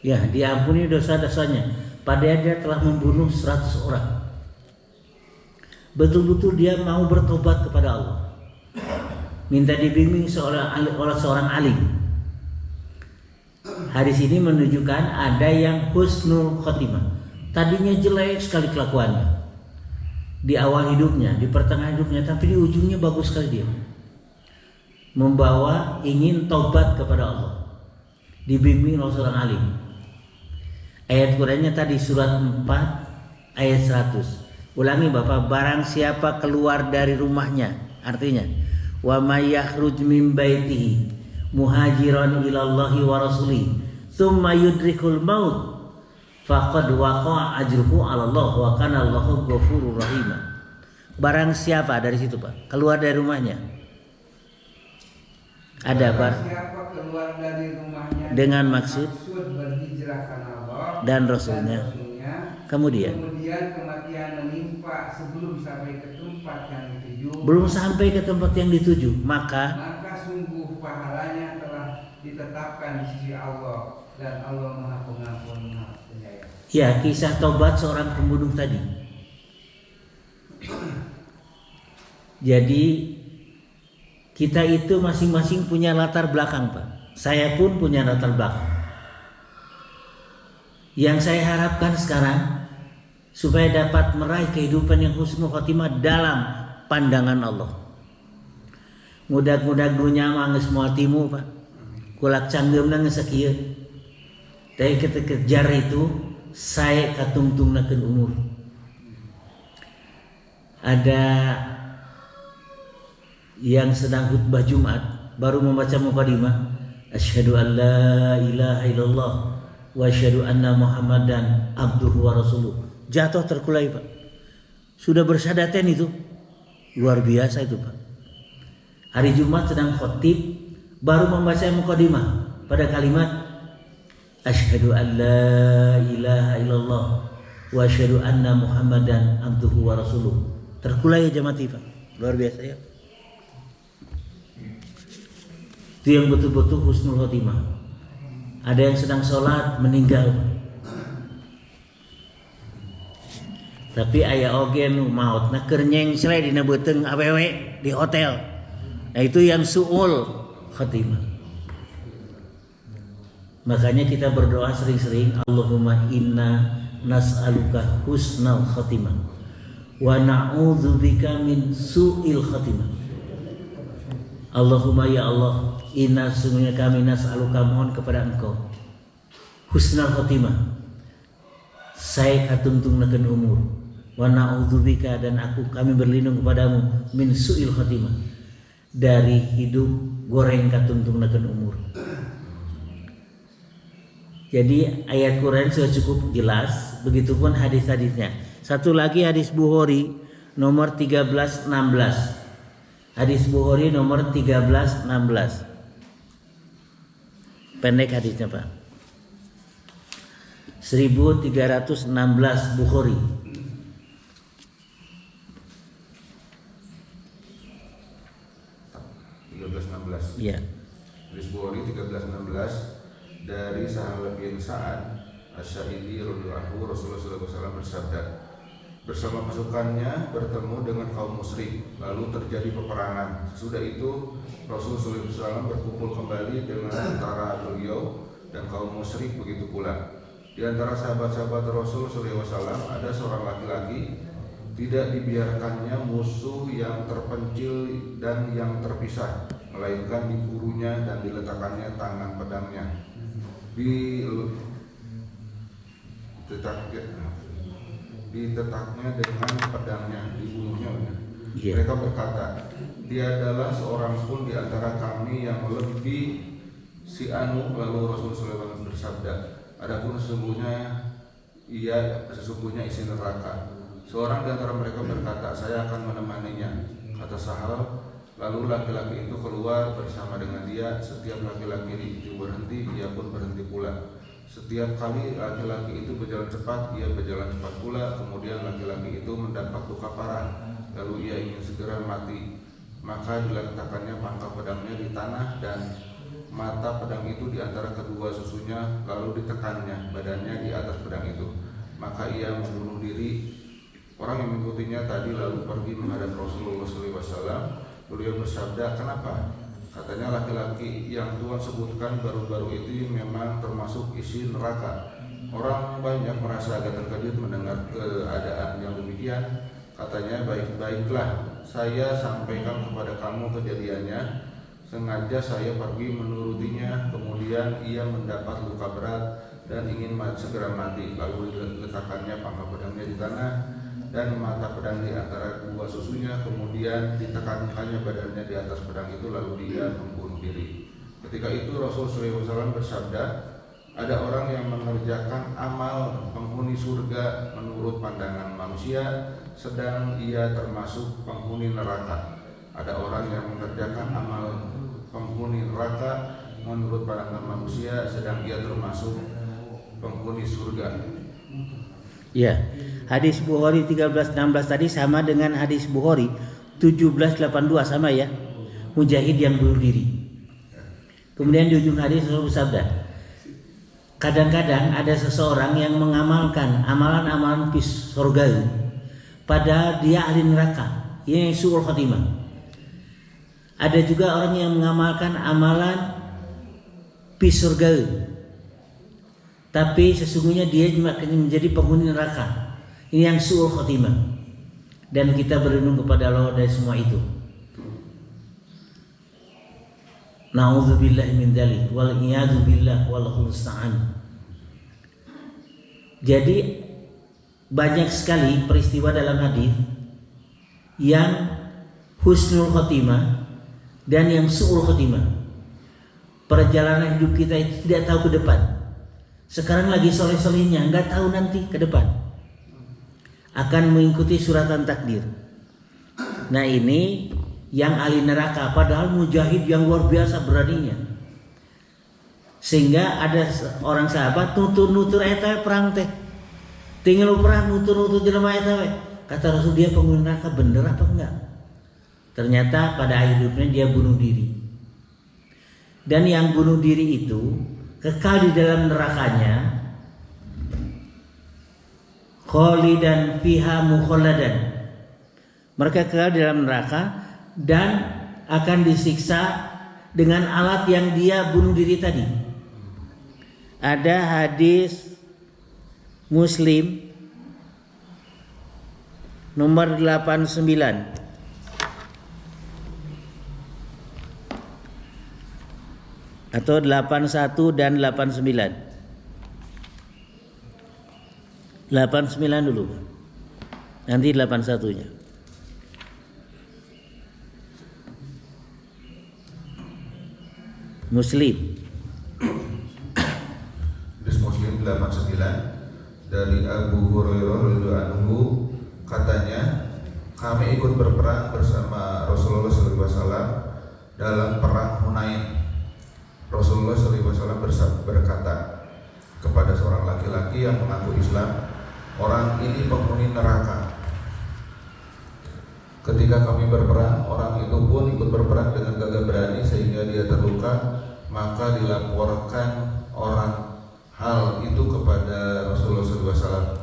Ya, diampuni dosa-dosanya. Padahal dia telah membunuh 100 orang. Betul-betul dia mau bertobat kepada Allah. Minta dibimbing oleh seorang alim. Hadis ini menunjukkan ada yang husnul khotimah. Tadinya jelek sekali kelakuannya di awal hidupnya, di pertengahan hidupnya, tapi di ujungnya bagus sekali dia. Membawa ingin taubat kepada Allah. Dibimbing oleh seorang alim. Ayat Qur'annya tadi surat 4 ayat 100. Ulangi Bapak, barang siapa keluar dari rumahnya, artinya wa may yakhruj min baitihi muhajiran ilallahi wa rasuli tsumma yudrikul maut faqad waqa'a ajruhu 'ala Allah wa kana Allahu ghafurur rahim. Barang siapa dari situ, Pak, keluar dari rumahnya. Ada Pak, siapa keluar dari rumahnya dengan maksud berhijrah karena Allah dan Rasulnya. Kemudian kematian menimpa sebelum sampai ke tempat yang dituju. Belum sampai ke tempat yang dituju, maka sungguh pahalanya telah ditetapkan di sisi Allah, dan Allah Maha Pengampun Maha Penyayang. Ya, kisah tobat seorang pembunuh tadi. Jadi kita itu masing-masing punya latar belakang, Pak. Saya pun punya latar belakang. Yang saya harapkan sekarang supaya dapat meraih kehidupan yang husnul khotimah dalam pandangan Allah. Mudah-mudahan dunia mangis moal timu, Pak. Kulak canggeumna geus sakieu. Tapi kita kejar itu saya katungtungnakeun umur. Ada yang sedang khutbah Jumat baru membaca mukadimah, asyhadu an la ilaha illallah wa asyhadu anna Muhammadan abduhu wa rasuluh. Jatuh terkulai, Pak. Sudah bersyahadatkan itu. Luar biasa itu, Pak. Hari Jumat sedang khotib baru membaca mukadimah pada kalimat asyhadu an la ilaha illallah wa asyhadu anna Muhammadan abduhu wa rasuluh. Terkulai jemaat, Pak. Luar biasa ya. Itu yang betul-betul husnul khotimah. Ada yang sedang sholat meninggal. Tapi aya oge nu maotna keur nyengsle dina beuteung awewe di hotel. Nah itu yang suul khatimah. Makanya kita berdoa sering-sering, Allahumma inna nas'aluka husnal khatimah wa na'udzubika min su'il khatimah. Allahumma ya Allah, inna sungguhnya kami nas'aluka mohon kepada Engkau husnal khatimah, saya katuntungnakeun umur, wa na'udzubika dan kami berlindung kepadamu min su'il khatimah, dari hidup goreng katuntungnakeun umur. Jadi ayat Quran sudah cukup jelas, begitupun hadis-hadisnya. Satu lagi hadis Bukhari nomor 1316. Hadis Bukhari nomor 1316. Pendek hadisnya Pak. 1316 Bukhari. Ya. Hadis Bukhari 1316 dari Sahabat bin Sa'ad Asy-Sya'idi radhiyallahu anhu, Rasulullah SAW bersabda, bersama pasukannya bertemu dengan kaum musyrik, lalu terjadi peperangan. Sesudah itu Rasulullah SAW berkumpul kembali dengan antara beliau dan kaum musyrik, begitu pula. Di antara sahabat-sahabat Rasulullah SAW ada seorang laki-laki, tidak dibiarkannya musuh yang terpencil dan yang terpisah, melainkan diburunya dan diletakkannya tangan pedangnya ditetapnya dengan pedangnya, dibunuhnya. Mereka berkata, dia adalah seorang pun di antara kami yang lebih si anu. Lalu Rasulullah SAW bersabda, adapun sesungguhnya isi neraka. Seorang di antara mereka berkata, saya akan menemaninya, kata Sahal. Lalu laki-laki itu keluar bersama dengan dia. Setiap laki-laki itu berhenti, dia pun berhenti pula. Setiap kali laki-laki itu berjalan cepat, ia berjalan cepat pula. Kemudian laki-laki itu mendapat luka parah, lalu ia ingin segera mati. Maka diletakkannya pangkal pedangnya di tanah dan mata pedang itu di antara kedua susunya, lalu ditekannya badannya di atas pedang itu. Maka ia membunuh diri. Orang yang mengikutinya tadi lalu pergi menghadap Rasulullah SAW. Beliau bersabda, kenapa? Katanya, laki-laki yang Tuhan sebutkan baru-baru itu memang termasuk isi neraka. Orang banyak merasa agak terkejut mendengar keadaan yang demikian. Katanya, baik-baiklah, saya sampaikan kepada kamu kejadiannya. Sengaja saya pergi menurutinya, kemudian ia mendapat luka berat dan ingin segera mati. Lalu diletakkannya pangkal pedangnya di tanah dan mata pedang di antara dua susunya, kemudian ditekankannya badannya di atas pedang itu, lalu dia membunuh diri. Ketika itu Rasulullah SAW bersabda, ada orang yang mengerjakan amal penghuni surga menurut pandangan manusia, sedang ia termasuk penghuni neraka. Ada orang yang mengerjakan amal penghuni neraka menurut pandangan manusia, sedang ia termasuk penghuni surga. Ya, hadis Bukhari 1316 tadi sama dengan hadis Bukhari 1782, sama ya. Mujahid yang bunuh diri. Kemudian di ujung hadis Rasul bersabda, kadang-kadang ada seseorang yang mengamalkan amalan-amalan surgawi, padahal dia ahli neraka, ini su'ul khatimah. Ada juga orang yang mengamalkan amalan surgawi, tapi sesungguhnya dia menjadi penghuni neraka. Ini yang su'ul khatimah. Dan kita berlindung kepada Allah dari semua itu. Na'udzubillahi min dzalik wal iyadu billah wallahu musta'an. Jadi banyak sekali peristiwa dalam hadis yang husnul khatimah dan yang su'ul khatimah. Perjalanan hidup kita itu tidak tahu ke depan. Sekarang lagi soleh-solehnya, nggak tahu nanti ke depan akan mengikuti suratan takdir. Nah ini yang ahli neraka, padahal mujahid yang luar biasa beraninya. Sehingga ada orang sahabat nutur eta perang teh, tinggal perang nutur jelema eta we. Kata Rasul, dia penghuni neraka bener apa enggak? Ternyata pada akhir hidupnya dia bunuh diri. Dan yang bunuh diri itu kekal di dalam nerakanya khalidan fiha mukhalladan. Mereka kekal di dalam neraka dan akan disiksa dengan alat yang dia bunuh diri tadi. Ada hadis Muslim nomor 89 atau 81 dan 89. 89 dulu. Nanti 81-nya. Muslim. Hadis Muslim 89 dari Abu Hurairah radhiyallahu anhu, katanya kami ikut berperang bersama Rasulullah SAW dalam perang Hunain. Rasulullah SAW berkata kepada seorang laki-laki yang mengaku Islam, orang ini penghuni neraka. Ketika kami berperang, orang itu pun ikut berperang dengan gagah berani sehingga dia terluka, maka dilaporkan orang hal itu kepada Rasulullah SAW.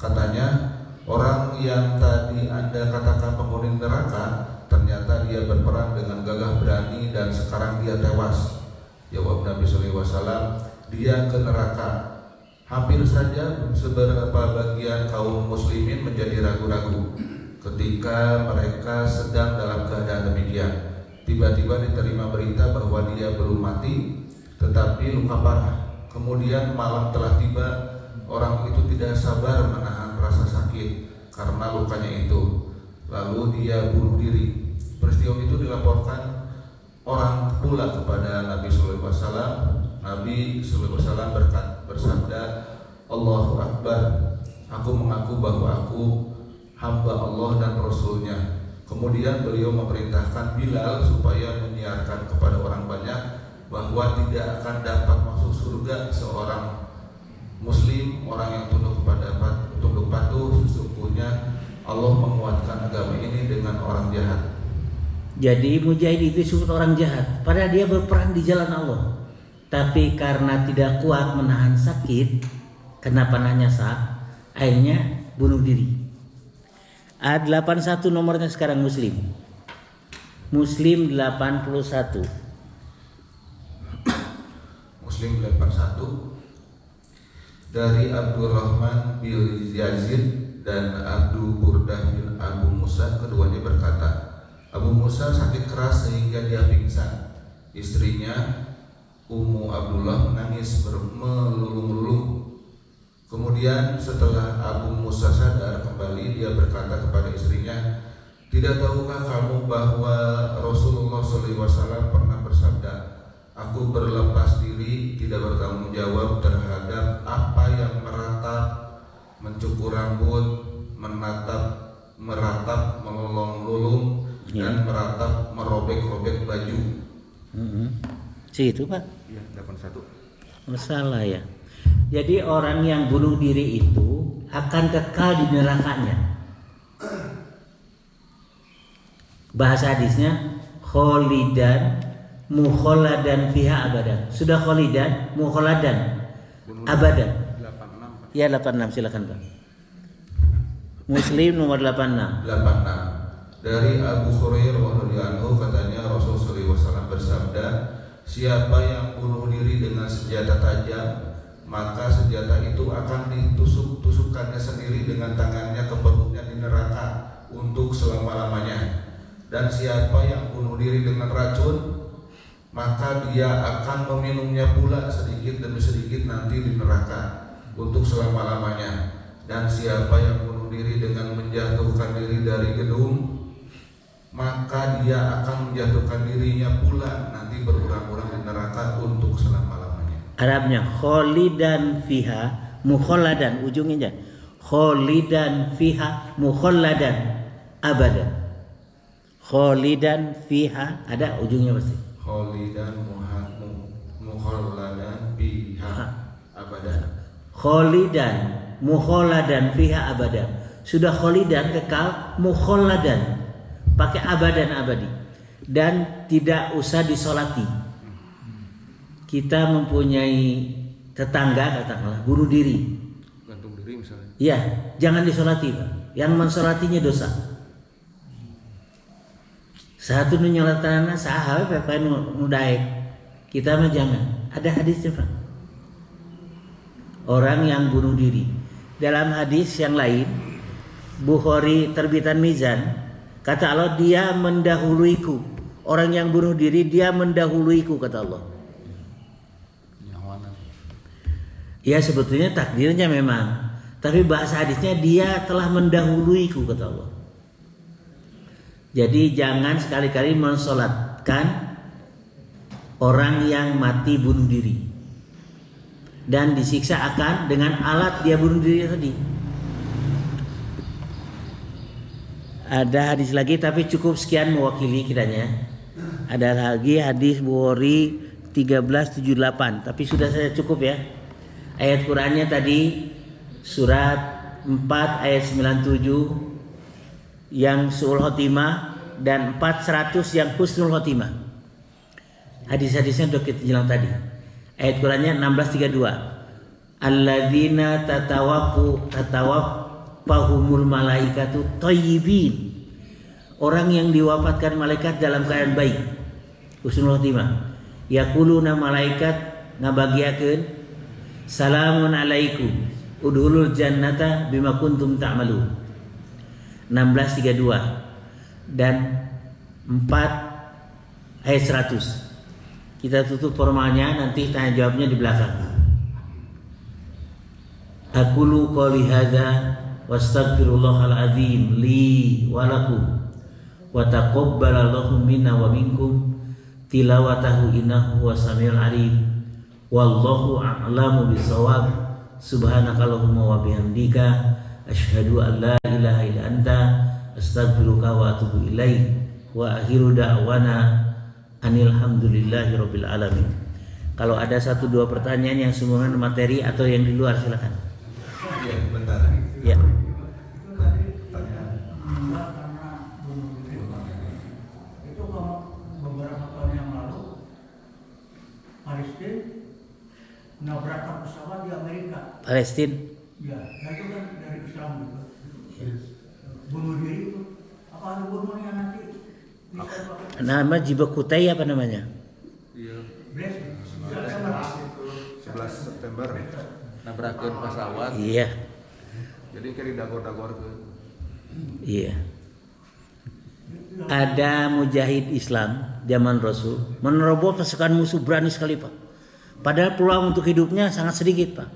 Katanya, orang yang tadi Anda katakan penghuni neraka, ternyata dia berperang dengan gagah berani dan sekarang dia tewas. Jawab Nabi SAW, dia ke neraka. Hampir saja seberapa bagian kaum muslimin menjadi ragu-ragu ketika mereka sedang dalam keadaan demikian. Tiba-tiba diterima berita bahwa dia belum mati tetapi luka parah. Kemudian malam telah tiba, orang itu tidak sabar menahan rasa sakit karena lukanya itu. Lalu dia bunuh diri. Peristiwa itu dilaporkan orang pula kepada Nabi sallallahu alaihi wasallam. Nabi sallallahu alaihi wasallam bersabda, Allahu Akbar, aku mengaku bahwa aku hamba Allah dan Rasulnya. Kemudian beliau memerintahkan Bilal supaya menyiarkan kepada orang banyak bahwa tidak akan dapat masuk surga seorang muslim, orang yang tunduk patuh. Sesungguhnya Allah menguatkan agama ini dengan orang jahat. Jadi mujahid itu disebut orang jahat, padahal dia berperang di jalan Allah. Tapi karena tidak kuat menahan sakit, kena panahnya akhirnya bunuh diri. A81 nomornya sekarang Muslim. Muslim 81. Muslim 81 dari Abdurrahman bin Yazid dan Abu Burdah bin Abu Musa, keduanya berkata, Abu Musa sakit keras sehingga dia pingsan. Istrinya Ummu Abdullah menangis melulu-melulu. Kemudian setelah Abu Musa sadar kembali, dia berkata kepada istrinya, tidak tahukah kamu bahwa Rasulullah SAW pernah bersabda, aku berlepas diri, tidak bertanggung jawab terhadap apa yang meratap, mencukur rambut, meratap, melolong-lulung, dan meratap, merobek-robek baju. Itu Pak? Iya, 81. Masalah ya. Jadi orang yang bunuh diri itu akan kekal di nerakanya. Bahasa hadisnya kholidan mukhalladan fiha abadan. Sudah kholidan, mukhalladan, abadan. 86. Ya 86, silakan Pak. Muslim nomor 86. 86 dari Abu Hurairah radhiyallahu anhu, katanya Rasulullah SAW bersabda, siapa yang bunuh diri dengan senjata tajam, maka senjata itu akan ditusuk-tusukkannya sendiri dengan tangannya ke perutnya di neraka untuk selama-lamanya. Dan siapa yang bunuh diri dengan racun, maka dia akan meminumnya pula sedikit demi sedikit nanti di neraka untuk selama-lamanya. Dan siapa yang bunuh diri dengan menjatuhkan diri dari gedung, maka dia akan menjatuhkan dirinya pula nanti berulang-ulang di neraka untuk selama-lamanya. Arabnya kholidan fiha mukhalladan, ujungnya kholidan fiha mukhalladan abadan. Kholidan fiha ada ujungnya pasti. Kholidan mukhalladan fiha abadan. Kholidan mukhalladan fiha abadan. Sudah kholidan kekal, mukhalladan pakai abadan abadi, dan tidak usah disolati. Kita mempunyai tetangga katakanlah bunuh diri. Gantung diri misalnya. Ya, jangan disolati, Pak. Yang mensolatinya dosa. Satu nu nyolatana saha we Pak nu daek. Kita mah jangan. Ada hadisnya, Pak. Orang yang bunuh diri. Dalam hadis yang lain, Bukhari terbitan Mizan, kata Allah, dia mendahuluiku. Orang yang bunuh diri dia mendahuluiku, kata Allah. Ya sebetulnya takdirnya memang, tapi bahasa hadisnya dia telah mendahuluiku, kata Allah. Jadi jangan sekali-kali mensolatkan orang yang mati bunuh diri dan disiksa akan dengan alat dia bunuh diri tadi. Ada hadis lagi tapi cukup sekian mewakili kiranya. Ada lagi hadis Bukhari 1378, tapi sudah saya cukup ya. Ayat Qur'annya tadi surat 4 ayat 97 yang su'ul khotimah dan 400 yang husnul khotimah. Hadis-hadisnya sudah kita jelang tadi. Ayat Qur'annya 1632. Alladzina tatawaffahumul malaikatu thayyibin. Orang yang diwafatkan malaikat dalam keadaan baik. Husnul khotimah. Yaquluna malaikat ngabagiakeun salamun alaikum udhulul jannata bima kuntum ta'malun. 1632 dan 4 ayat 100. Kita tutup formalnya, nanti tanya jawabnya di belakang. Aqulu qouli hadza wastaghfirullahal azim li wa lakum wa taqabbalallahu minna wa minkum tilawatahu innahu huwas-samiul alim. Wallahu a'lamu bissawab. Subhanakallahumma wa bihamdika asyhadu an la ilaha illa anta astaghfiruka wa atubu ilaik. Wa akhiru da'wana anil hamdulillahi rabbil alamin. Kalau ada 1-2 pertanyaan yang sehubungan materi atau yang di luar silakan. Iya, bentar. Ya. Itu beberapa tahun yang lalu Palestina menabrakkan pesawat di Amerika. Palestina. Ya, itu kan dari Islam juga. Bunuh diri itu. Apa ada bunuhnya nanti? Nama Jibakutai apa namanya? Iya. 11 September. Nabrakeun pesawat. Iya. Jadi kayak didagor-dagorkeun. Iya. Ada mujahid Islam zaman Rasul menerobos pasukan musuh, berani sekali Pak. Padahal peluang untuk hidupnya sangat sedikit Pak.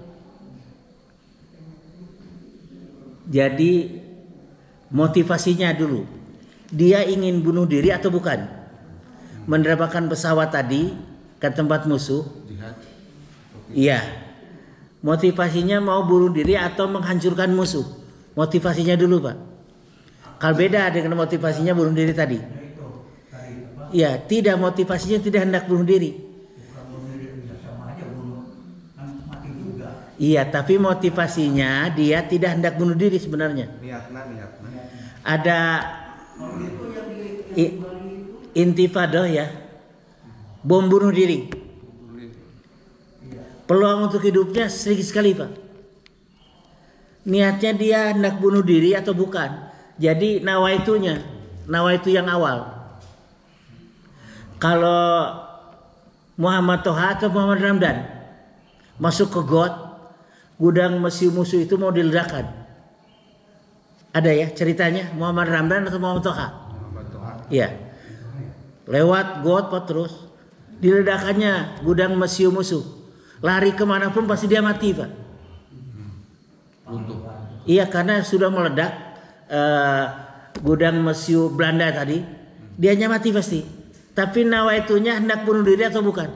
Jadi motivasinya dulu, dia ingin bunuh diri atau bukan? Menerbangkan pesawat tadi ke tempat musuh. Jihad. Iya. Motivasinya mau bunuh diri atau menghancurkan musuh. Motivasinya dulu Pak. Kalau beda dengan motivasinya bunuh diri tadi. Iya, tidak, motivasinya tidak hendak bunuh diri. Iya, tapi motivasinya dia tidak hendak bunuh diri sebenarnya. Niatna. Ada intifadah ya, bom bunuh diri. Peluang untuk hidupnya sedikit sekali Pak. Niatnya dia hendak bunuh diri atau bukan? Jadi nawaitu yang awal. Kalau Muhammad Toha atau Muhammad Ramdan masuk ke got, gudang musuh itu mau diledakkan. Ada ya ceritanya Muhammad Ramdan atau Muhammad Toha? Iya. Lewat got terus diledakannya gudang musuh. Lari kemanapun pasti dia mati Pak. Iya, karena sudah meledak gudang musuh Belanda tadi, dianya mati pasti. Tapi nawaitunya hendak bunuh diri atau bukan?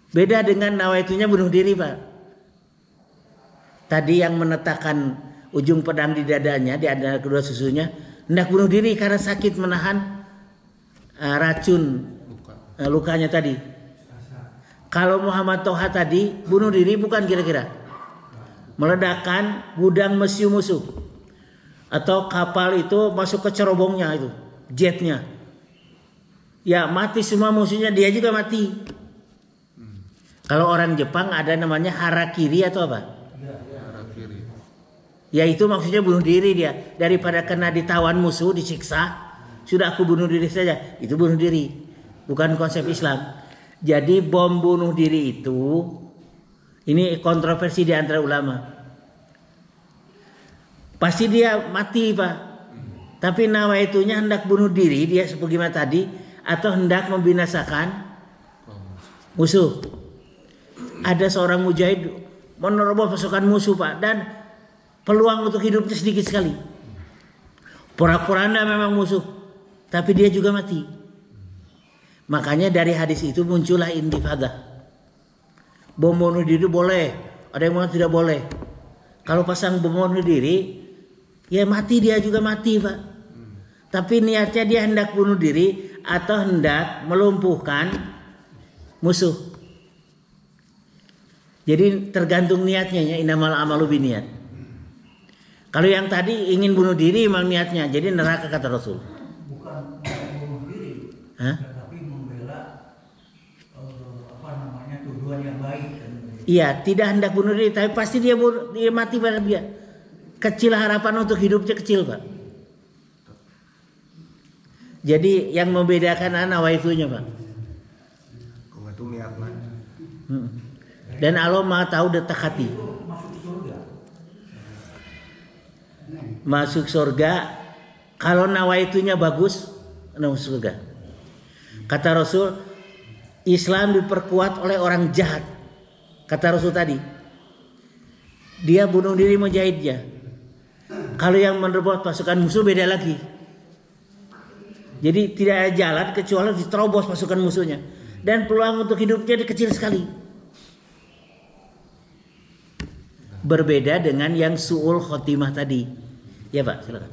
Beda dengan nawaitunya bunuh diri Pak. Tadi yang menetapkan ujung pedang di dadanya, di antara kedua susunya, hendak bunuh diri karena sakit menahan racun lukanya tadi. Kalau Muhammad Toha tadi bunuh diri bukan kira-kira? Meledakkan gudang musuh atau kapal itu masuk ke cerobongnya itu, jetnya. Ya mati semua musuhnya, dia juga mati. Kalau orang Jepang ada namanya harakiri atau apa? Ya itu maksudnya bunuh diri dia. Daripada kena ditawan musuh, disiksa, sudah aku bunuh diri saja. Itu bunuh diri. Bukan konsep Islam. Jadi bom bunuh diri itu, ini kontroversi di antara ulama. Pasti dia mati Pak. Tapi nawaitunya hendak bunuh diri, dia sebagaimana tadi, atau hendak membinasakan musuh. Ada seorang mujahid menerobos pasukan musuh Pak, dan peluang untuk hidupnya sedikit sekali. Pura-puranda memang musuh, tapi dia juga mati. Makanya dari hadis itu muncullah intifadah. Bom bunuh diri boleh, ada yang mengatakan tidak boleh. Kalau pasang bom bunuh diri, ya mati dia juga mati Pak. Tapi niatnya dia hendak bunuh diri atau hendak melumpuhkan musuh. Jadi tergantung niatnya ya, innamal amalu binniyat. Kalau yang tadi ingin bunuh diri memang niatnya, jadi neraka kata Rasul. Bukan bunuh diri, tapi membela tujuan yang baik. Iya, tidak hendak bunuh diri, tapi pasti dia mati pada dia. Kecil harapan untuk hidupnya kecil Pak. Jadi yang membedakan nawaitunya Pak. Itu niatnya. Dan Allah Maha tahu detak hati. Masuk surga kalau nawaitunya bagus, masuk surga. Kata Rasul, Islam diperkuat oleh orang jahat. Kata Rasul tadi, dia bunuh diri mujahidnya. Kalau yang menerobos pasukan musuh beda lagi. Jadi tidak ada jalan kecuali diterobos pasukan musuhnya. Dan peluang untuk hidupnya kecil sekali. Berbeda dengan yang su'ul khotimah tadi. Ya Pak, silakan.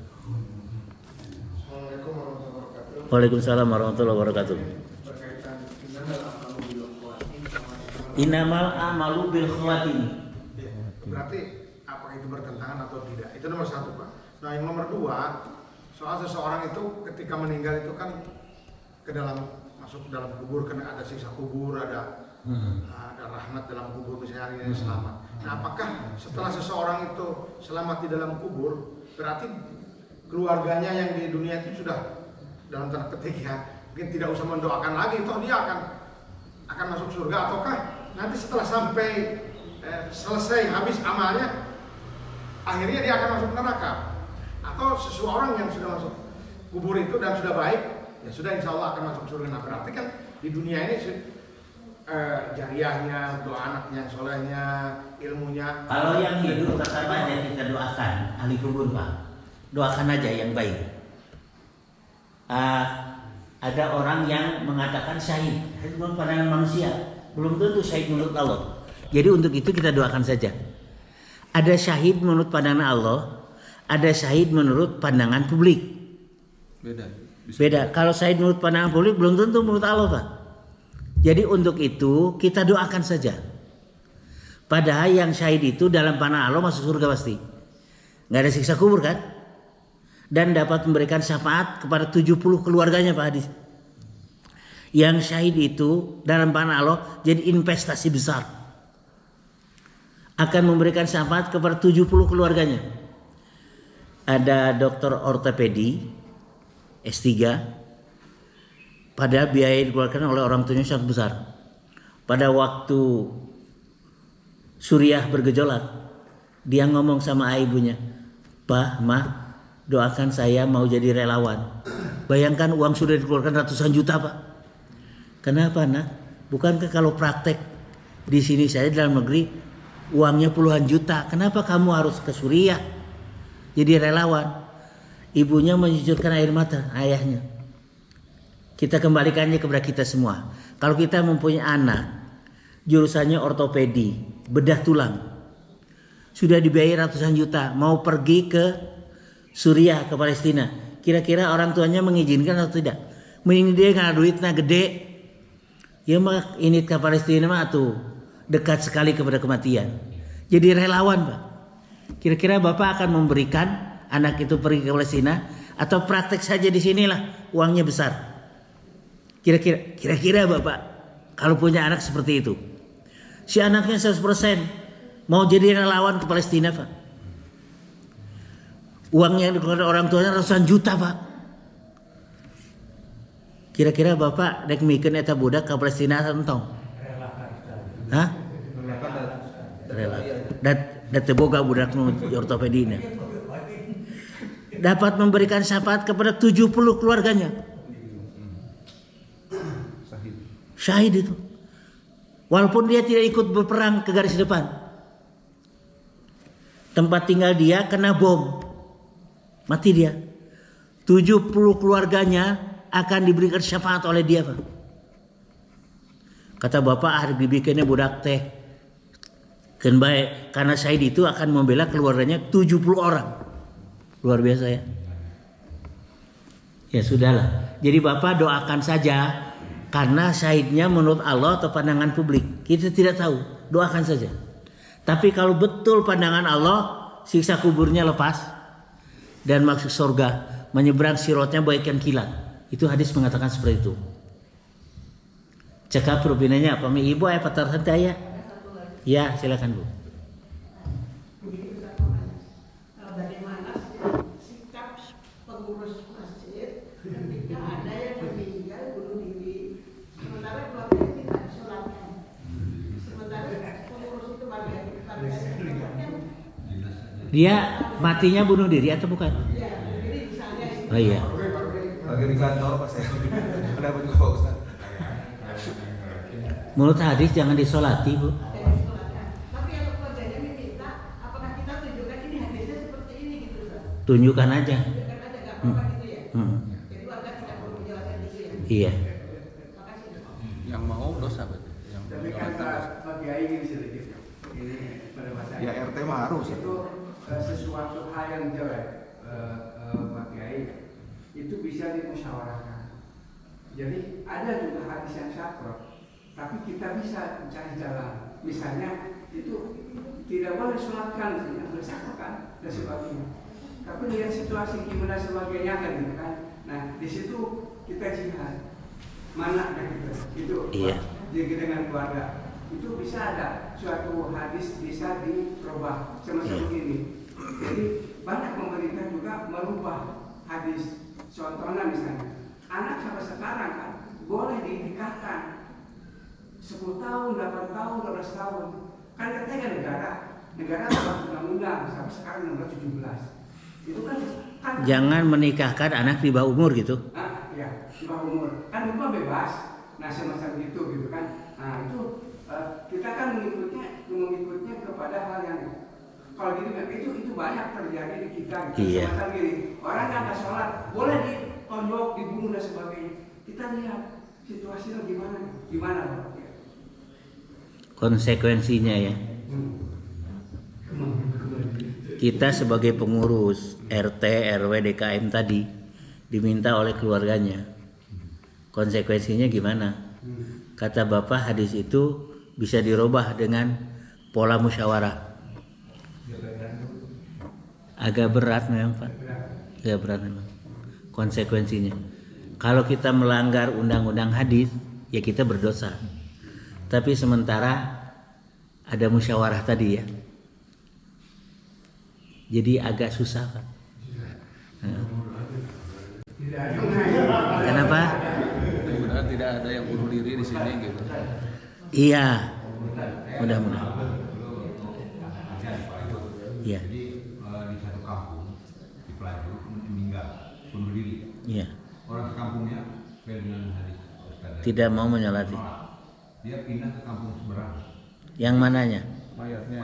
Assalamualaikum warahmatullahi wabarakatuh. Waalaikumsalam warahmatullahi wabarakatuh. Berkaitan Innamal amalu bil khawatim. Berarti apa itu bertentangan atau tidak? Itu nomor satu Pak. Nah yang nomor dua, soal seseorang itu ketika meninggal itu kan masuk ke dalam kubur, karena ada siksa kubur, ada rahmat dalam kubur, misalnya hari ini selamat. Nah apakah setelah seseorang itu selamat di dalam kubur, berarti keluarganya yang di dunia itu sudah dalam tanda petik ya, mungkin tidak usah mendoakan lagi, toh dia akan masuk surga, ataukah nanti setelah sampai selesai habis amalnya, akhirnya dia akan masuk neraka? Atau seseorang yang sudah masuk kubur itu dan sudah baik, ya sudah insya Allah akan masuk surga. Nah berarti kan di dunia ini jariahnya, doa anaknya, solehnya, ilmunya. Kalau yang hidup tetap aja kita doakan ahli kubur Pak. Doakan aja yang baik. Ada orang yang mengatakan syahid menurut pandangan manusia, belum tentu syahid menurut Allah. Jadi untuk itu kita doakan saja. Ada syahid menurut pandangan Allah, ada syahid menurut pandangan publik. Beda. Kalau syahid menurut pandangan publik belum tentu menurut Allah Pak. Jadi untuk itu kita doakan saja. Padahal yang syahid itu dalam panah Allah masuk surga pasti. Nggak ada siksa kubur kan? Dan dapat memberikan syafaat kepada 70 keluarganya Pak Hadis. Yang syahid itu dalam panah Allah jadi investasi besar. Akan memberikan syafaat kepada 70 keluarganya. Ada dokter ortopedi S3. Padahal biaya yang dikeluarkan oleh orang tuanya sangat besar. Pada waktu Suriah bergejolak, dia ngomong sama ibunya, "Pak, Ma, doakan saya mau jadi relawan." Bayangkan uang sudah dikeluarkan ratusan juta Pak. Kenapa Nak? Bukankah kalau praktek di sini saya dalam negeri uangnya puluhan juta? Kenapa kamu harus ke Suriah jadi relawan? Ibunya mencucurkan air mata, ayahnya. Kita kembalikannya kepada kita semua. Kalau kita mempunyai anak, jurusannya ortopedi, bedah tulang, sudah dibayar ratusan juta, mau pergi ke Suriah, ke Palestina, kira-kira orang tuanya mengizinkan atau tidak? Mending dia nggak duitnya gede, ya mah ini ke Palestina mah tuh dekat sekali kepada kematian. Jadi relawan Pak. Kira-kira Bapak akan memberikan anak itu pergi ke Palestina atau praktek saja di sinilah, uangnya besar? Kira-kira Bapak kalau punya anak seperti itu, si anaknya 100% mau jadi relawan ke Palestina Pak, Uang yang dikeluarkan orang tuanya ratusan juta, Pak. Kira-kira Bapak dek mikeun eta budak ka Palestina entong? Hah? Rela. Dat teu boga budak nu ortopedina. Dapat memberikan syafaat kepada 70 keluarganya. Syahid itu. Walaupun dia tidak ikut berperang ke garis depan. Tempat tinggal dia kena bom. Mati dia. 70 keluarganya akan diberikan syafaat oleh dia, Pak. Kata bapak hari dibikinnya budak teh. Kan baik, karena syahid itu akan membela keluarganya 70 orang. Luar biasa ya. Ya sudahlah. Jadi bapak doakan saja, karena syahidnya menurut Allah atau pandangan publik kita tidak tahu. Doakan saja. Tapi kalau betul pandangan Allah, siksa kuburnya lepas dan masuk surga, menyeberang sirotnya bagaikan kilat. Itu hadis mengatakan seperti itu. Cekap rupinanya apa? Mi ibu ayah patar santai ya? Ya silakan Bu. Bagaimana sikap pengurus masjid ketika ada yang meninggal bunuh diri, sementara keluarga tidak disolatkan, sementara pengurus itu bagaimana? Dia matinya bunuh diri atau bukan? Ya, jadi misalnya Oh iya. Lagi di kantor pas saya. Kenapa juga Pak Ustaz? Menurut hadis jangan disolati, Bu. tapi kalau keluarganya meminta, apakah kita tunjukkan ini hadisnya seperti ini gitu, Pak? Tunjukkan aja. Tunjukkan aja nggak apa-apa gitu ya. Jadi warga tidak perlu menjelaskan itu ya. Iya. Makasih. Yang mau dosa berarti. Yang Tapi kan Pak Kiai gini sedikit. Ini pada masa Ya RT mah harus. itu sesuatu hal yang jelek, Pak Kiai, itu bisa dimusyawarahkan. Jadi ada juga hadis yang sakrot, tapi kita bisa cari jalan. Misalnya itu tidak boleh disolatkan, tidak boleh sakrotkan dan sebagainya. Tapi lihat situasi gimana sebagainya kan, gitu kan. Nah di situ kita jihad. Mana kan itu? Iya. Jadi dengan keluarga itu bisa ada suatu hadis bisa dirubah semacam ini. Jadi banyak pemerintah juga merubah hadis. Contohnya misalnya anak sampai sekarang kan boleh dinikahkan 10 tahun, 8 tahun, 12 tahun. Kan katanya negara telah undang-undang sampai sekarang nomor 17. Itu kan Jangan menikahkan anak di bawah umur gitu. Ya, di bawah umur. Kan rumah bebas. Nah, semacam itu gitu kan. Nah, itu kita kan mengikutnya kepada hal yang kalau gitu kan itu banyak terjadi di kita gitu. Iya. Semacam gini, orang yang nggak sholat boleh ditonjok, dibunuh dan sebagainya. Kita lihat situasinya gimana Pak? Konsekuensinya ya. Kita sebagai pengurus RT, RW, DKM tadi diminta oleh keluarganya. Konsekuensinya gimana? Kata Bapak hadis itu bisa dirubah dengan pola musyawarah. Agak berat memang Pak. Agak berat memang. Konsekuensinya. Kalau kita melanggar undang-undang hadis, ya kita berdosa. Tapi sementara ada musyawarah tadi ya. Jadi agak susah Pak. Kenapa? Mudah-mudahan tidak ada yang bunuh diri di sini gitu. Iya. Mudah-mudahan. Iya. Jadi di satu kampung di Pelaju meninggal bunuh diri. Iya. Orang sekampungnya sesuai dengan hadis Tidak mau menyolati. dia pindah ke kampung seberang. Yang mananya? Mayatnya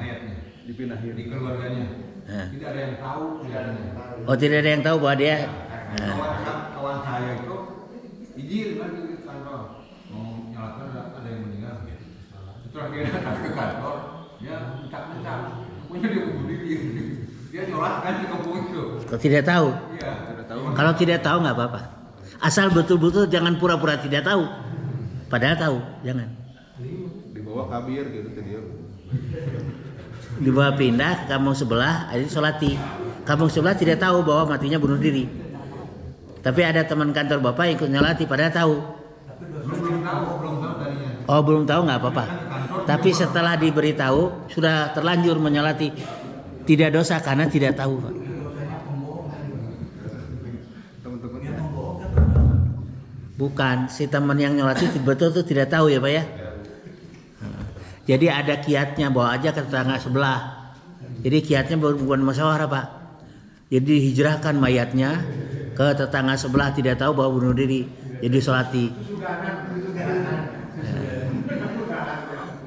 Dipindahin di keluarganya. Nah. Tidak ada yang tahu, tidak ada yang tahu. Oh tidak ada yang tahu bahwa dia. Nah. Kawan saya itu izin lagi di kantor mau nyalakan ada yang meninggal gitu. Setelah dia datang ke kantor, dia mencak-mencak, punya dia bunuh diri. Dia nyolatkan di kampung itu. Kalau tidak tahu. Iya. Tidak tahu. Kalau tidak tahu nggak apa-apa. Asal betul-betul jangan pura-pura tidak tahu. Padahal tahu, jangan. Dibawa kabir gitu ke dia. Dibawa pindah ke kampung sebelah, ada solati. Kampung sebelah tidak tahu bahwa matinya bunuh diri. Tapi ada teman kantor bapak yang ikut nyolati, padahal tahu. Belum tahu tadinya. Oh belum tahu nggak apa-apa. Tapi setelah diberitahu sudah terlanjur menyolati, tidak dosa karena tidak tahu Pak. Bukan, si teman yang nyolat itu betul tuh tidak tahu ya Pak ya. Jadi ada kiatnya, bawa aja ke tetangga sebelah. Jadi kiatnya bukan musyawarah Pak. Jadi dihijrahkan mayatnya ke tetangga sebelah, tidak tahu bahwa bunuh diri. Jadi sholati.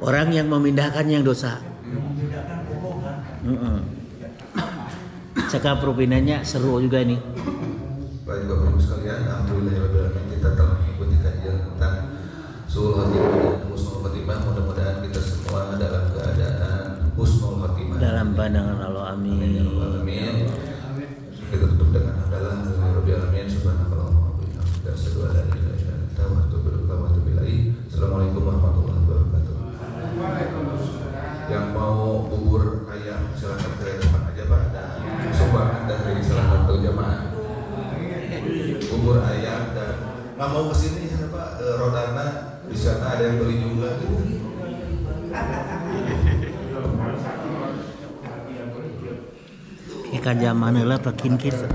Orang yang memindahkan yang dosa. Cakap perpindahannya seru juga ini. Baik Bapak Ibu sekalian, alhamdulillah kita telah mengikuti kajian tentang Su'ul Khatimah dan Husnul Khatimah. Mudah-mudahan kita semua dalam keadaan Husnul Khatimah Dalam pandangan Allah, amin. Amin. Kita tutup dengan hamdalah Rabbil alamin subhanakallahumma wa bihamdika asyhadu an la ilaha illa anta astaghfiruka wa atubu ilaik. Assalamualaikum warahmatullahi wabarakatuh. Yang mau bubur ayam silakan ke depan aja Pak, ada sumbangan dari salah satu jamaah. Bubur ayam dan nggak mau kesini sana Pak, Rodana di sana ada yang beli juga gitu. Ikan zaman lah pakin kita.